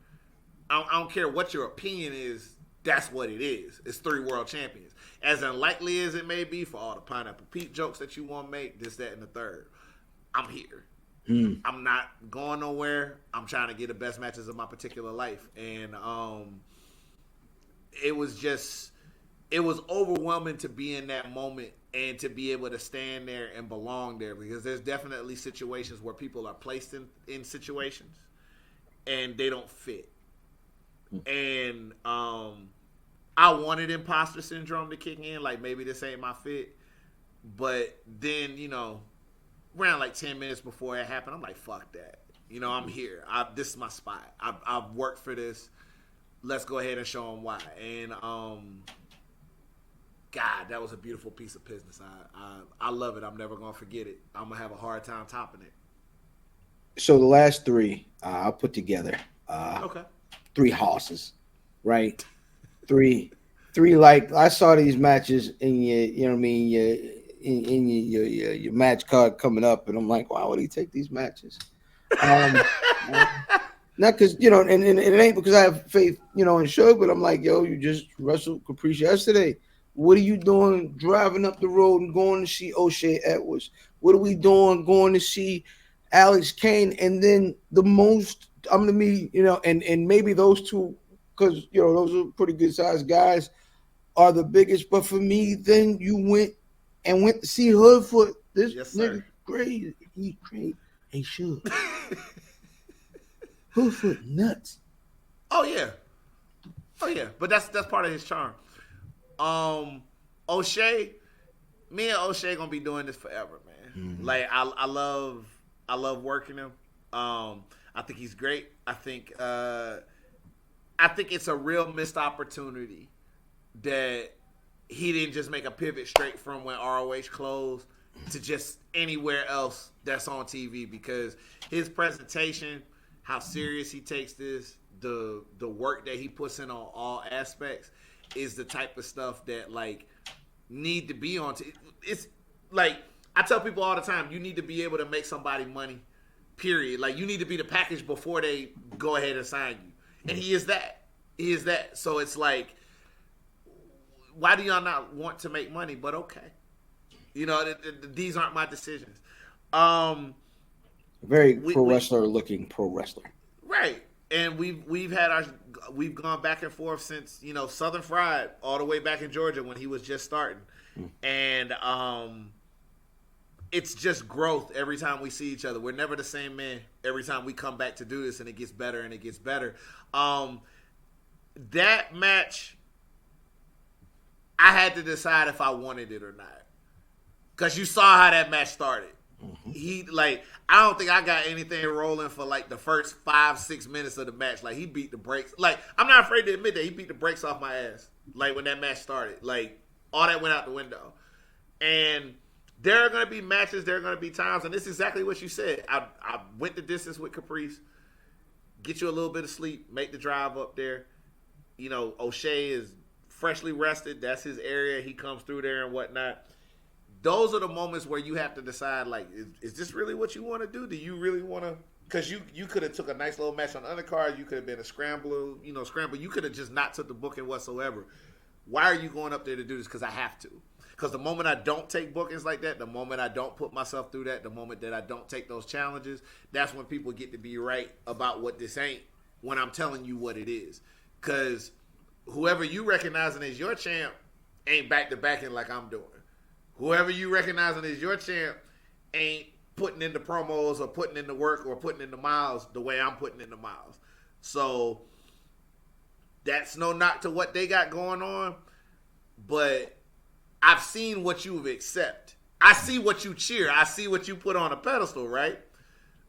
I don't care what your opinion is. That's what it is. It's 3 world champions. As unlikely as it may be for all the Pineapple Pete jokes that you want to make, this, that, and the third, I'm here. I'm not going nowhere. I'm trying to get the best matches of my particular life. And it was overwhelming to be in that moment and to be able to stand there and belong there, because there's definitely situations where people are placed in situations and they don't fit. And I wanted imposter syndrome to kick in, like maybe this ain't my fit. But then, around like 10 minutes before it happened, I'm like, fuck that. I'm here. This is my spot. I've worked for this. Let's go ahead and show them why. And God, that was a beautiful piece of business. I love it. I'm never going to forget it. I'm going to have a hard time topping it. So the last 3 I'll put together. Okay. 3 horses, right? 3 like I saw these matches in your in your match card coming up, and I'm like, why would he take these matches? Not because and it ain't because I have faith in Suge, but I'm like, yo, you just wrestled Caprice yesterday. What are you doing driving up the road and going to see O'Shea Edwards? What are we doing going to see Alex Kane? And then the most I'm gonna be and maybe those 2, because those are pretty good sized guys, are the biggest. But for me, then you went to see Hoodfoot. This nigga crazy. He crazy. Hey, sure. Hoodfoot nuts. Oh yeah. But that's part of his charm. O'Shea, me and O'Shea gonna be doing this forever, man. Like I love working him. I think he's great. I think it's a real missed opportunity that he didn't just make a pivot straight from when ROH closed to just anywhere else that's on TV, because his presentation, how serious he takes this, the work that he puts in on all aspects is the type of stuff that like need to be on. It's like I tell people all the time, you need to be able to make somebody money, period. Like you need to be the package before they go ahead and sign you. And he is that. So it's like, why do y'all not want to make money? But okay. These aren't my decisions. Very pro wrestler looking pro wrestler. Right. And we've gone back and forth since, Southern Fried all the way back in Georgia when he was just starting. And it's just growth every time we see each other. We're never the same man every time we come back to do this, and it gets better and it gets better. That match, I had to decide if I wanted it or not. Because you saw how that match started. I don't think I got anything rolling for like the first 5-6 minutes of the match. Like he beat the brakes. Like I'm not afraid to admit that he beat the brakes off my ass. Like when that match started, like all that went out the window. And there are going to be matches. There are going to be times, and this is exactly what you said. I went the distance with Caprice. Get you a little bit of sleep. Make the drive up there. O'Shea is freshly rested. That's his area. He comes through there and whatnot. Those are the moments where you have to decide, like, is this really what you want to do? Do you really want to because you could have took a nice little match on the undercard. You could have been a scrambler, scramble. You could have just not took the booking whatsoever. Why are you going up there to do this? Because I have to. Because the moment I don't take bookings like that, the moment I don't put myself through that, the moment that I don't take those challenges, that's when people get to be right about what this ain't, when I'm telling you what it is. Because whoever you recognizing as your champ ain't back-to-backing like I'm doing. Whoever you recognizing as your champ ain't putting in the promos or putting in the work or putting in the miles the way I'm putting in the miles. So that's no knock to what they got going on, but I've seen what you accept. I see what you cheer. I see what you put on a pedestal, right?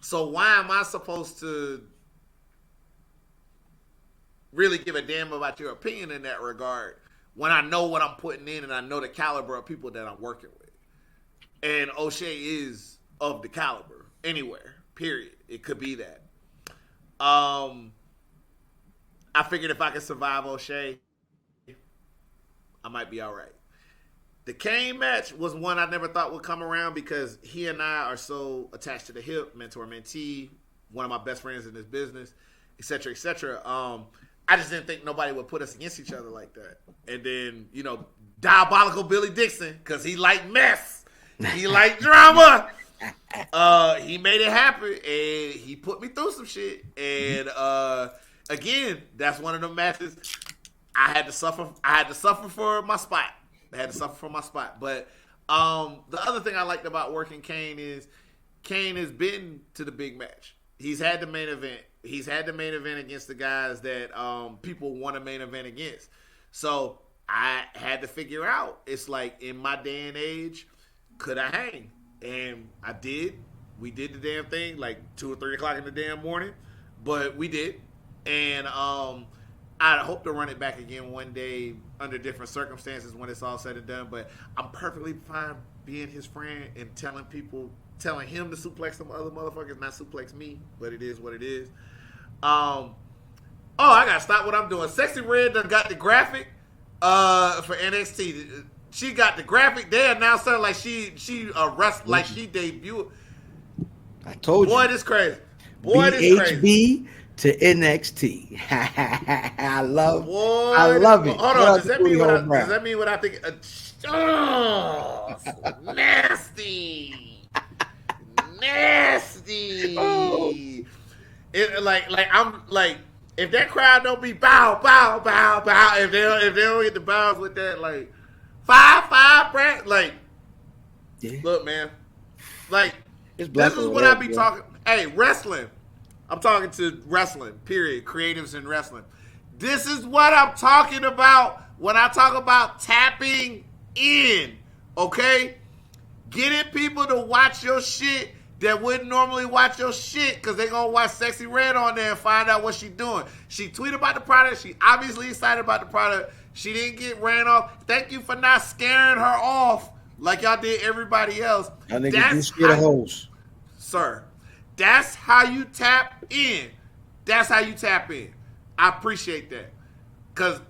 So why am I supposed to really give a damn about your opinion in that regard when I know what I'm putting in and I know the caliber of people that I'm working with? And O'Shea is of the caliber anywhere, period. It could be that. I figured if I could survive O'Shea, I might be all right. The Kane match was one I never thought would come around because he and I are so attached to the hip, mentor-mentee, one of my best friends in this business, et cetera, et cetera. I just didn't think nobody would put us against each other like that. And then, diabolical Billy Dixon, because he liked mess. He liked drama. He made it happen, and he put me through some shit. And again, that's one of the matches I had to suffer for my spot. But the other thing I liked about working Kane is Kane has been to the big match. He's had the main event. He's had the main event against the guys that people want a main event against. So I had to figure out, it's like, in my day and age, could I hang? And I did. We did the damn thing like 2 or 3 o'clock in the damn morning, but we did. And I hope to run it back again one day under different circumstances when it's all said and done. But I'm perfectly fine being his friend and telling him to suplex some other motherfuckers, not suplex me, but it is what it is. I gotta stop what I'm doing. Sexy Red done got the graphic for NXT. She got the graphic. They announced her like she wrestled, like she debuted. I told you. Boy, this crazy. BHB to NXT. I love it. Hold on. Does that mean what I think? Nasty. Oh. It I'm like, if that crowd don't be bow, if they don't get the bows with that, like 5-5, Brad, like, yeah. Look, man, like, this is what I be talking. Hey, wrestling. I'm talking to wrestling, period. Creatives in wrestling. This is what I'm talking about when I talk about tapping in, okay? Getting people to watch your shit that wouldn't normally watch your shit because they're going to watch Sexy Red on there and find out what she's doing. She tweeted about the product. She obviously excited about the product. She didn't get ran off. Thank you for not scaring her off like y'all did everybody else. I think you scare the hoes. Sir, that's how you tap in. That's how you tap in. I appreciate that. Because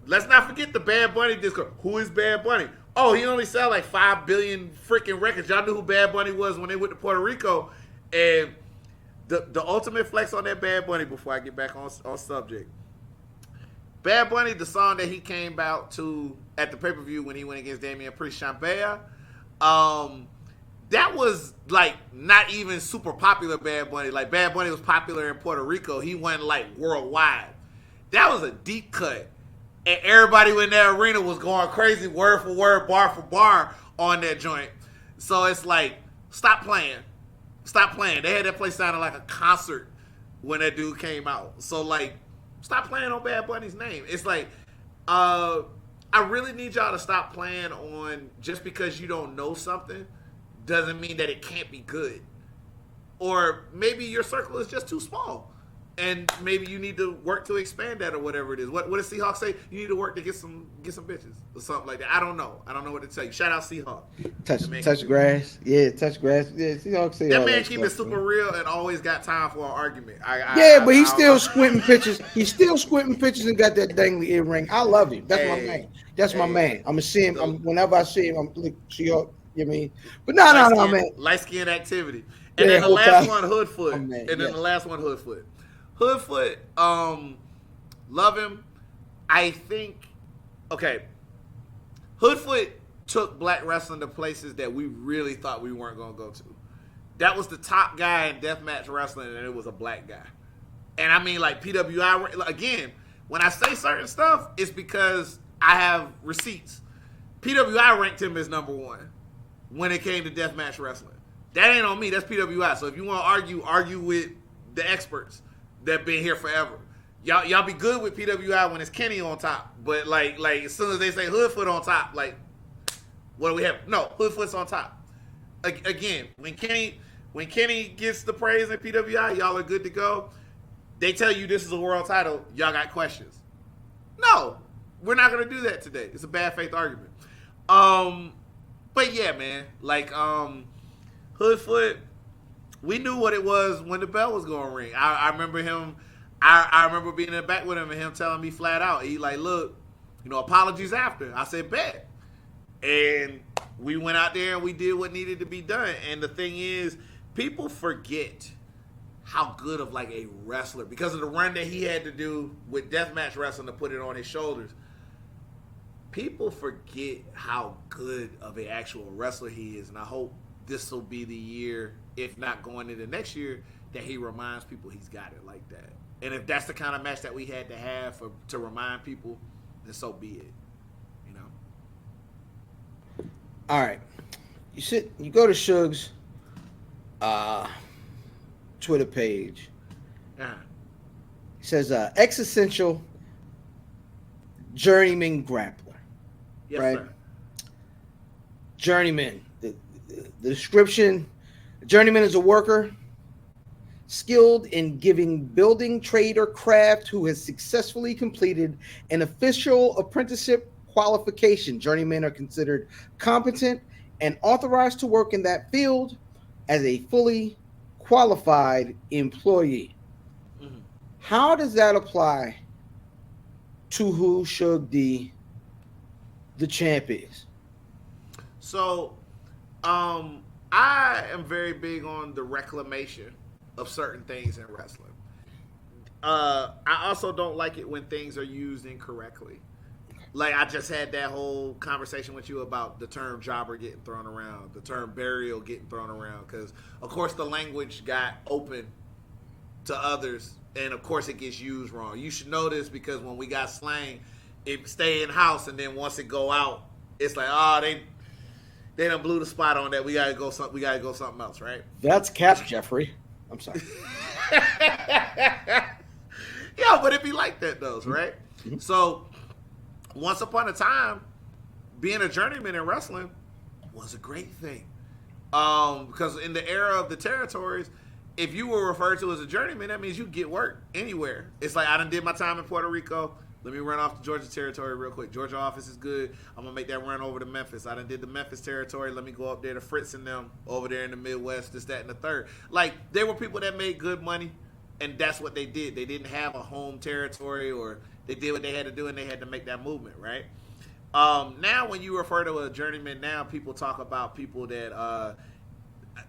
let's not forget the Bad Bunny disco. Who is Bad Bunny? Oh, he only sell like 5 billion freaking records. Y'all knew who Bad Bunny was when they went to Puerto Rico. And the ultimate flex on that Bad Bunny before I get back on subject. Bad Bunny, the song that he came out to at the pay-per-view when he went against Damian Priest, Chambea, that was like not even super popular Bad Bunny. Like Bad Bunny was popular in Puerto Rico. He went like worldwide. That was a deep cut. And everybody in that arena was going crazy word for word, bar for bar on that joint. So it's like, stop playing. Stop playing. They had that place sounding like a concert when that dude came out. So like, stop playing on Bad Bunny's name. It's like, I really need y'all to stop playing on just because you don't know something doesn't mean that it can't be good. Or maybe your circle is just too small. And maybe you need to work to expand that or whatever it is. What does Seahawk say? You need to work to get some bitches or something like that. I don't know. I don't know what to tell you. Shout out Seahawk. Touch grass. Yeah, touch grass. Yeah, Seahawk say that man keep it super real and always got time for an argument. But he's still squinting pictures. He's still squinting pictures and got that dangly earring. I love him. That's my man. That's my man. I'm gonna see him. Whenever I see him, I'm like Seahawk. You know what I mean? But no, man. Light skin activity. And then the last one, Oh, Hoodfoot. man, And then yes. the last one, Hoodfoot. Hoodfoot, love him. I think, okay, Hoodfoot took black wrestling to places that we really thought we weren't going to go to. That was the top guy in deathmatch wrestling, and it was a black guy. And I mean, like, PWI, again, when I say certain stuff, it's because I have receipts. PWI ranked him as number one when it came to deathmatch wrestling. That ain't on me. That's PWI. So if you want to argue with the experts that been here forever. Y'all be good with PWI when it's Kenny on top. But, like as soon as they say Hoodfoot on top, like, what do we have? No, Hoodfoot's on top. Again, when Kenny gets the praise in PWI, y'all are good to go. They tell you this is a world title, y'all got questions. No, we're not going to do that today. It's a bad faith argument. But yeah, man, like, Hoodfoot, we knew what it was when the bell was going to ring. I remember him, I remember being in the back with him and him telling me flat out, he like, look, apologies after. I said, bet. And we went out there and we did what needed to be done. And the thing is, people forget how good of like a wrestler, because of the run that he had to do with deathmatch wrestling to put it on his shoulders. People forget how good of an actual wrestler he is. And I hope this will be the year, if not going into next year, that he reminds people he's got it like that. And if that's the kind of match that we had to have to remind people, then so be it. All right. You go to Suge's Twitter page. Uh-huh. It says existential journeyman grappler. Yes, right? sir. Journeyman. The description: journeyman is a worker skilled in giving building trade or craft who has successfully completed an official apprenticeship qualification. Journeymen are considered competent and authorized to work in that field as a fully qualified employee. Mm-hmm. How does that apply to who Suge D, the champ, is? So, I am very big on the reclamation of certain things in wrestling. I also don't like it when things are used incorrectly. Like, I just had that whole conversation with you about the term jobber getting thrown around, the term burial getting thrown around, because, of course, the language got open to others, and, of course, it gets used wrong. You should know this because when we got slang, it stay in-house, and then once it go out, it's like, oh, they done blew the spot on that. We gotta go something else, right? That's Cap, Jeffrey. I'm sorry. Yeah, but it be like that, though, right? Mm-hmm. So, once upon a time, being a journeyman in wrestling was a great thing. Because in the era of the territories, if you were referred to as a journeyman, that means you get work anywhere. It's like, I done did my time in Puerto Rico. Let me run off the Georgia territory real quick. Georgia office is good. I'm going to make that run over to Memphis. I done did the Memphis territory. Let me go up there to Fritz and them over there in the Midwest, this, that, and the third. Like, there were people that made good money, and that's what they did. They didn't have a home territory, or they did what they had to do, and they had to make that movement, right? Now, when you refer to a journeyman now, people talk about people that,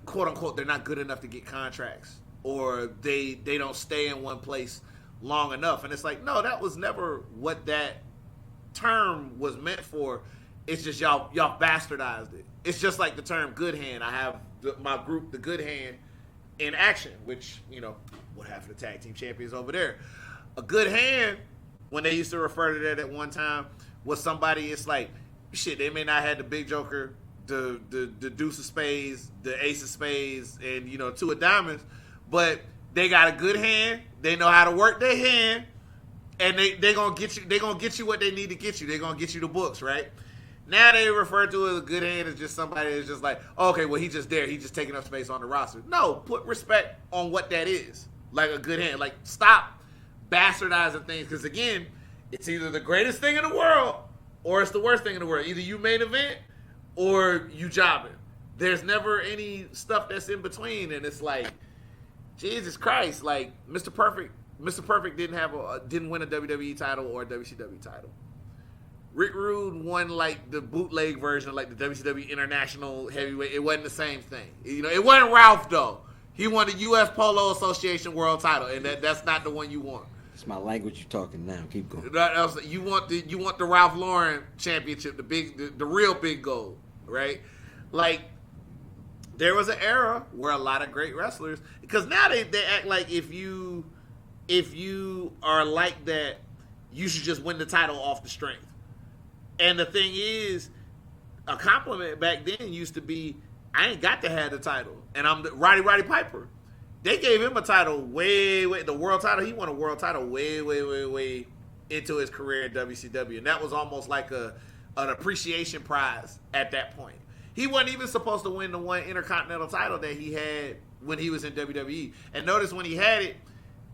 quote-unquote, they're not good enough to get contracts, or they don't stay in one place long enough. And it's like, no, that was never what that term was meant for. It's just y'all bastardized it. It's just like the term good hand. I have my group, the Good Hand, in action, which, what half of the tag team champions over there. A good hand, when they used to refer to that at one time, was somebody, it's like, shit, they may not have the big joker, the deuce of spades, the ace of spades, and, two of diamonds, but they got a good hand. They know how to work their hand, and they gonna get you. They gonna get you what they need to get you. They gonna get you the books, right? Now they refer to it as a good hand as just somebody that's just like, oh, okay, well, he's just there. He's just taking up space on the roster. No, put respect on what that is. Like a good hand. Like, stop bastardizing things, because again, it's either the greatest thing in the world or it's the worst thing in the world. Either you main event or you jobbing. There's never any stuff that's in between, and it's like, Jesus Christ, like Mr. Perfect didn't win a WWE title or a WCW title. Rick Rude won like the bootleg version, like the WCW International Heavyweight. It wasn't the same thing. It wasn't Ralph though. He won the U.S. Polo Association World Title, and that's not the one you want. It's my language you're talking now. Keep going. You want the Ralph Lauren Championship, the real big gold, right? Like, there was an era where a lot of great wrestlers, because now they act like if you are like that, you should just win the title off the strength. And the thing is, a compliment back then used to be, I ain't got to have the title, and I'm the Roddy Piper. They gave him a title way the world title. He won a world title way into his career in WCW, and that was almost like an appreciation prize at that point. He wasn't even supposed to win the one Intercontinental title that he had when he was in WWE. And notice when he had it,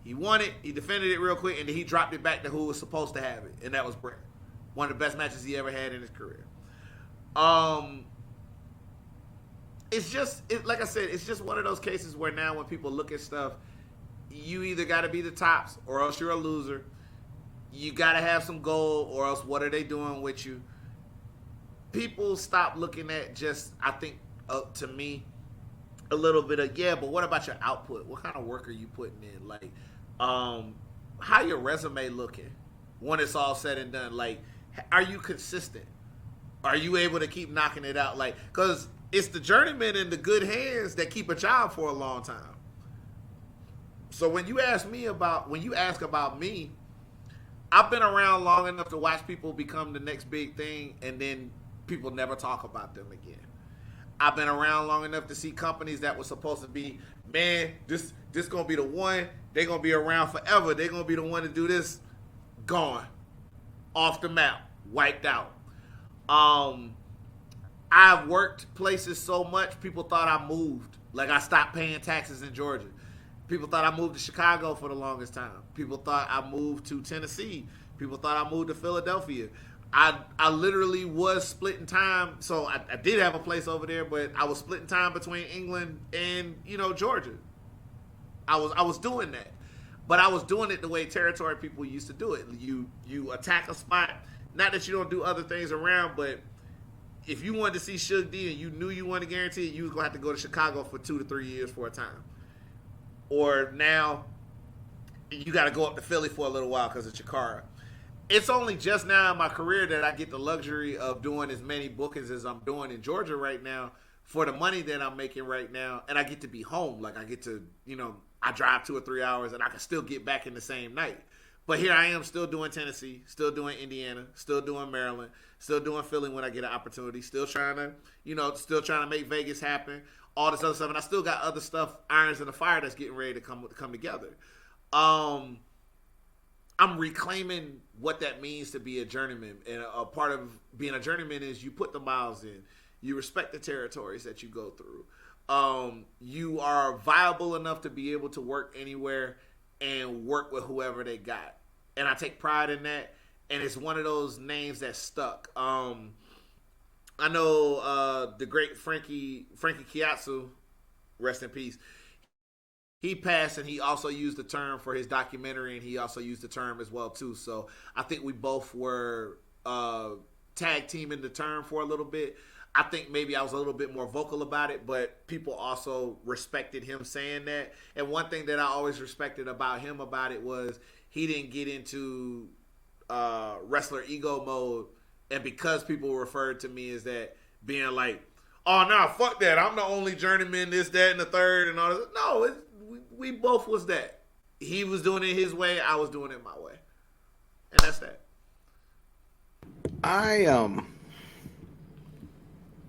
he won it, he defended it real quick, and then he dropped it back to who was supposed to have it, and that was Brett. One of the best matches he ever had in his career. It's just, like I said, it's just one of those cases where now when people look at stuff, you either got to be the tops or else you're a loser. You got to have some gold or else what are they doing with you? People stop looking at just, I think, to me, a little bit of, yeah, but what about your output? What kind of work are you putting in? Like, how your resume looking when it's all said and done? Like, are you consistent? Are you able to keep knocking it out? Like, because it's the journeyman in the good hands that keep a job for a long time. So when you ask about me, I've been around long enough to watch people become the next big thing, and then people never talk about them again. I've been around long enough to see companies that were supposed to be, man, this gonna be the one. They're gonna be around forever. They're gonna be the one to do this. Gone, off the map, wiped out. I've worked places so much, people thought I moved. Like, I stopped paying taxes in Georgia. People thought I moved to Chicago for the longest time. People thought I moved to Tennessee. People thought I moved to Philadelphia. I literally was splitting time. So I did have a place over there, but I was splitting time between England and, Georgia. I was doing that. But I was doing it the way territory people used to do it. You attack a spot. Not that you don't do other things around, but if you wanted to see Suge D and you knew you wanted to guarantee it, you was going to have to go to Chicago for 2 to 3 years for a time. Or now, you got to go up to Philly for a little while because of Chikara. It's only just now in my career that I get the luxury of doing as many bookings as I'm doing in Georgia right now for the money that I'm making right now. And I get to be home. Like, I get to, I drive 2 or 3 hours and I can still get back in the same night. But here I am still doing Tennessee, still doing Indiana, still doing Maryland, still doing Philly when I get an opportunity, still trying to make Vegas happen, all this other stuff. And I still got other stuff, irons in the fire, that's getting ready to come together. I'm reclaiming what that means to be a journeyman. And a part of being a journeyman is you put the miles in. You respect the territories that you go through. You are viable enough to be able to work anywhere and work with whoever they got. And I take pride in that. And it's one of those names that stuck. I know the great Frankie Kiatsu, rest in peace, he passed, and he also used the term for his documentary, and he also used the term as well too. So I think we both were tag teaming the term for a little bit. I think maybe I was a little bit more vocal about it, but people also respected him saying that. And one thing that I always respected about him about it was he didn't get into wrestler ego mode. And because people referred to me as that, being like, oh, nah, fuck that. I'm the only journeyman, this, that, and the third, and all this. No, we both was that. He was doing it his way. I was doing it my way. And that's that.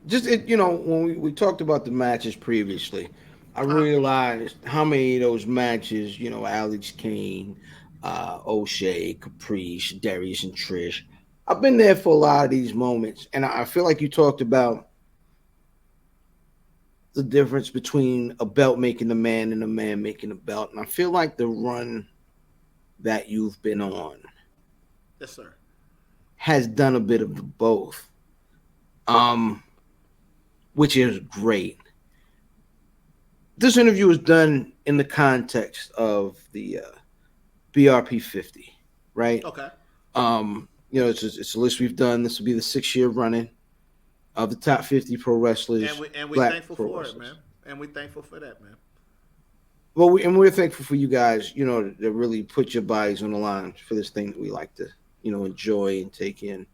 When we talked about the matches previously, I realized how many of those matches, Alex Kane, O'Shea, Caprice, Darius, and Trish, I've been there for a lot of these moments, and I feel like you talked about the difference between a belt making a man and a man making a belt, and I feel like the run that you've been on, yes, sir, has done a bit of both. Which is great. This interview was done in the context of the BRP 50, right? Okay. It's a list we've done. This will be the 6th year running of the top 50 pro wrestlers. And we're thankful for it, man. And we're thankful for that, man. Well, we're thankful for you guys, to really put your bodies on the line for this thing that we like to, enjoy and take in.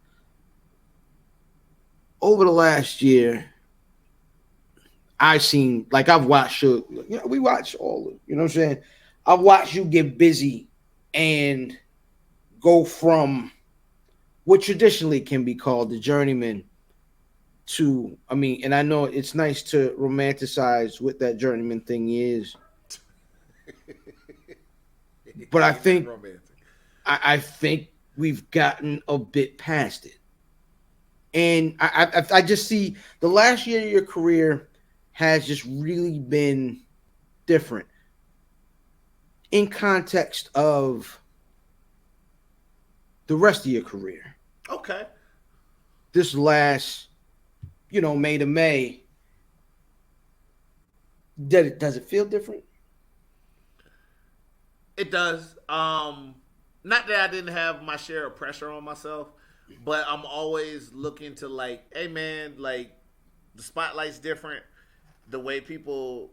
Over the last year, I've watched you. We watch all of, what I'm saying. I've watched you get busy and go from what traditionally can be called the journeyman to, and I know it's nice to romanticize what that journeyman thing is, but I think I think we've gotten a bit past it, and I just see the last year of your career has just really been different in context of the rest of your career. Okay. This last, May to May, does it feel different? It does. Not that I didn't have my share of pressure on myself, but I'm always looking to like, hey man, like the spotlight's different. The way people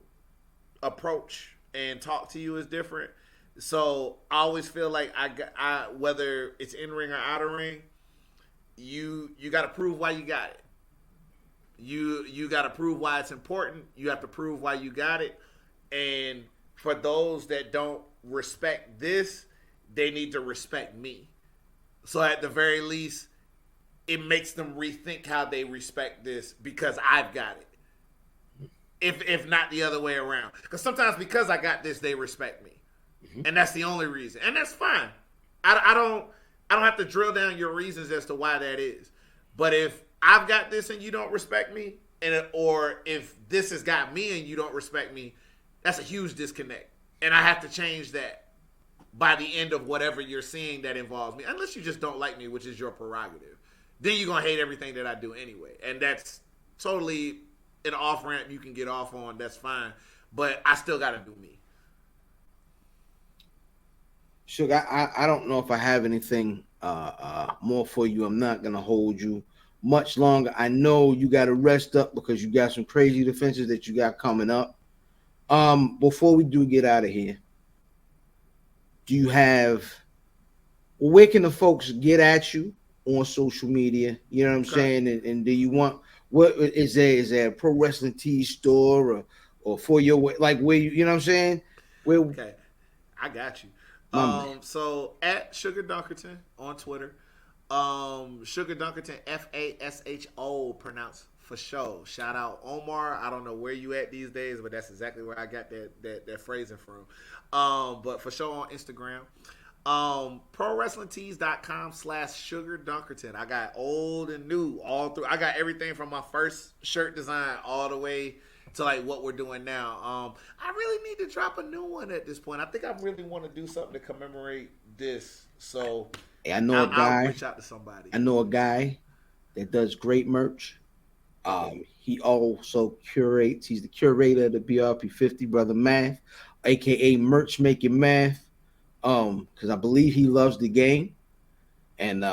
approach and talk to you is different. So I always feel like I whether it's in ring or outer ring, you got to prove why you got it. You got to prove why it's important. You have to prove why you got it. And for those that don't respect this, they need to respect me. So at the very least, it makes them rethink how they respect this because I've got it. If not the other way around. Because sometimes because I got this, they respect me. Mm-hmm. And that's the only reason. And that's fine. I don't have to drill down your reasons as to why that is. But if I've got this and you don't respect me, or if this has got me and you don't respect me, that's a huge disconnect. And I have to change that by the end of whatever you're seeing that involves me. Unless you just don't like me, which is your prerogative. Then you're going to hate everything that I do anyway. And that's totally an off-ramp you can get off on. That's fine. But I still got to do me. Suge, I don't know if I have anything more for you. I'm not going to hold you much longer. I know you got to rest up because you got some crazy defenses that you got coming up. Before we do get out of here, do you have, where can the folks get at you on social media? You know what I'm saying? And do you want, what is there a pro wrestling tee store or for your, like where you know what I'm saying? Okay, I got you. So at Sugar Dunkerton on Twitter, Sugar Dunkerton FASHO pronounced for show. Shout out Omar. I don't know where you at these days, but that's exactly where I got that phrasing from. But for show on Instagram. ProWrestlingTees.com/Sugar Dunkerton. I got old and new all through. I got everything from my first shirt design all the way to like what we're doing now. I really need to drop a new one at this point. I think I really want to do something to commemorate this. So hey, I'll reach out to somebody. I know a guy that does great merch. He also curates. He's the curator of the BRP 50 Brother Math, aka Merch Making Math. Because I believe he loves the game, and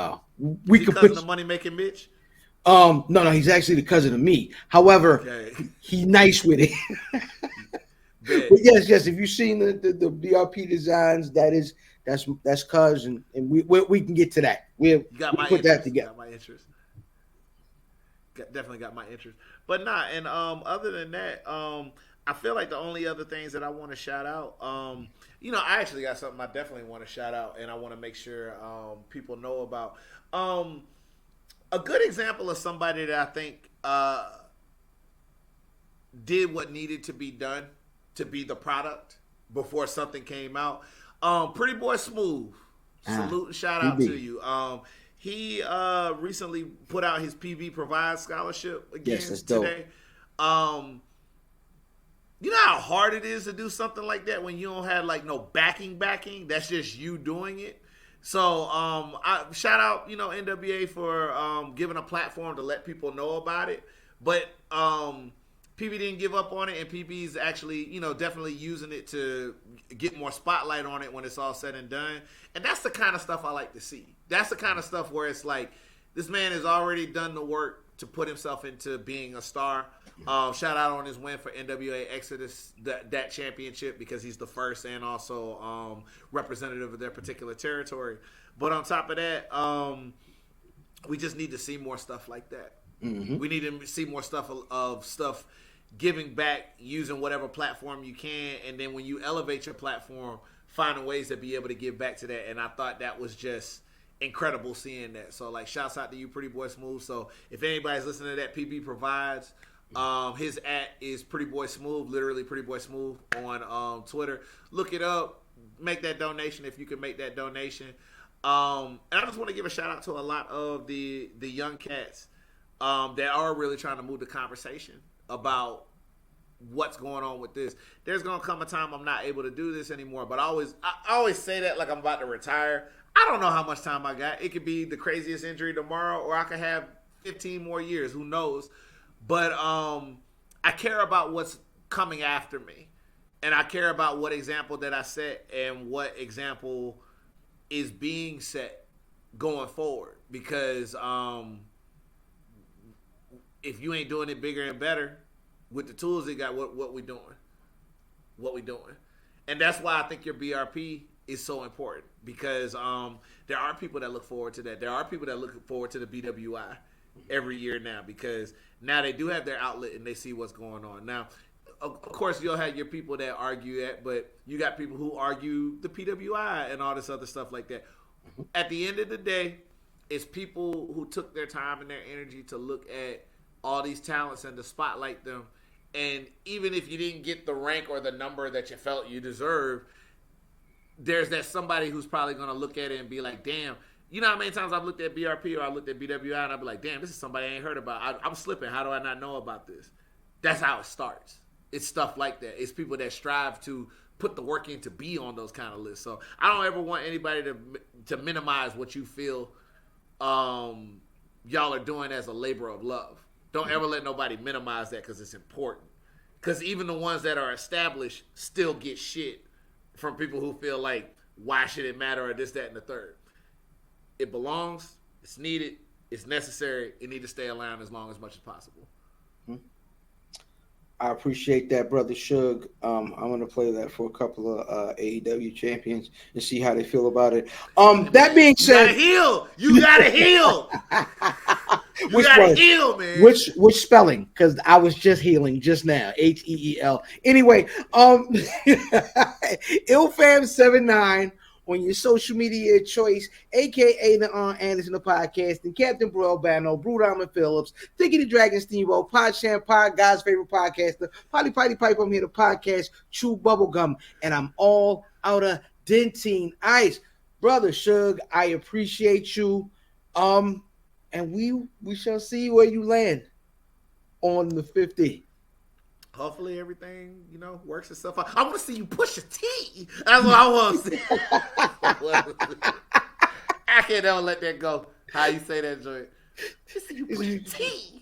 we could put the money making Mitch. No, he's actually the cousin of me. However, he's nice with it. But yes. If you've seen the BRP designs, that's cousin, and we can get to that. We put that together. Got my interest. Definitely got my interest. But nah, and other than that, I feel like the only other things that I want to shout out, I actually got something I definitely want to shout out, and I want to make sure people know about. A good example of somebody that I think did what needed to be done to be the product before something came out. Pretty Boy Smooth, salute and shout out to you. He recently put out his PB Provide scholarship again today. You know how hard it is to do something like that when you don't have like no backing. That's just you doing it. So I shout out, NWA for giving a platform to let people know about it. But PB didn't give up on it, and PB's actually, definitely using it to get more spotlight on it when it's all said and done. And that's the kind of stuff I like to see. That's the kind of stuff where it's like, this man has already done the work to put himself into being a star. Shout out on his win for NWA Exodus, that championship, because he's the first and also representative of their particular territory. But on top of that, we just need to see more stuff like that. Mm-hmm. We need to see more stuff of stuff giving back, using whatever platform you can, and then when you elevate your platform, finding ways to be able to give back to that. And I thought that was just incredible seeing that. So, like, shouts out to you, Pretty Boy Smooth. So if anybody's listening to that, PB Provides, his @ is Pretty Boy Smooth, literally Pretty Boy Smooth on Twitter. Look it up. Make that donation if you can make that donation. And I just want to give a shout out to a lot of the young cats that are really trying to move the conversation about what's going on with this. There's gonna come a time I'm not able to do this anymore, but I always say that like I'm about to retire. I don't know how much time I got. It could be the craziest injury tomorrow, or I could have 15 more years. Who knows? But I care about what's coming after me, and I care about what example that I set and what example is being set going forward. Because if you ain't doing it bigger and better with the tools they got, what we doing? What we doing? And that's why I think your BRP is so important, because there are people that look forward to that. There are people that look forward to the BWI every year now, because now they do have their outlet and they see what's going on. Now, of course, you'll have your people that argue that, but you got people who argue the PWI and all this other stuff like that. At the end of the day, it's people who took their time and their energy to look at all these talents and to spotlight them. And even if you didn't get the rank or the number that you felt you deserved, there's that somebody who's probably going to look at it and be like, damn, you know how many times I've looked at BRP or I looked at BWI and I'll be like, damn, this is somebody I ain't heard about. I'm slipping. How do I not know about this? That's how it starts. It's stuff like that. It's people that strive to put the work in to be on those kind of lists. So I don't ever want anybody to minimize what you feel y'all are doing as a labor of love. Don't ever let nobody minimize that, because it's important. Because even the ones that are established still get shit from people who feel like, why should it matter, or this, that, and the third. It belongs. It's needed. It's necessary. It needs to stay around as much as possible. I appreciate that, brother Suge. I'm going to play that for a couple of AEW champions and see how they feel about it. That being said, you gotta heal. You gotta heal, man. Which spelling? Because I was just healing just now. HEEL. Anyway, IlFam79 on your social media choice, aka the Anderson the podcast, and Captain Bro Albano, Brew Diamond Phillips, Thinky the Dragon Steamboat, Pod Champ Pod, God's favorite podcaster, Potty Pipe. I'm here to podcast Chew Bubblegum, and I'm all out of Dentine Ice. Brother Suge, I appreciate you. And we shall see where you land on the 50. Hopefully everything, works itself out. I want to see you push a T. That's what I want to see. I can't ever let that go. How you say that, joint? Just see you push a T.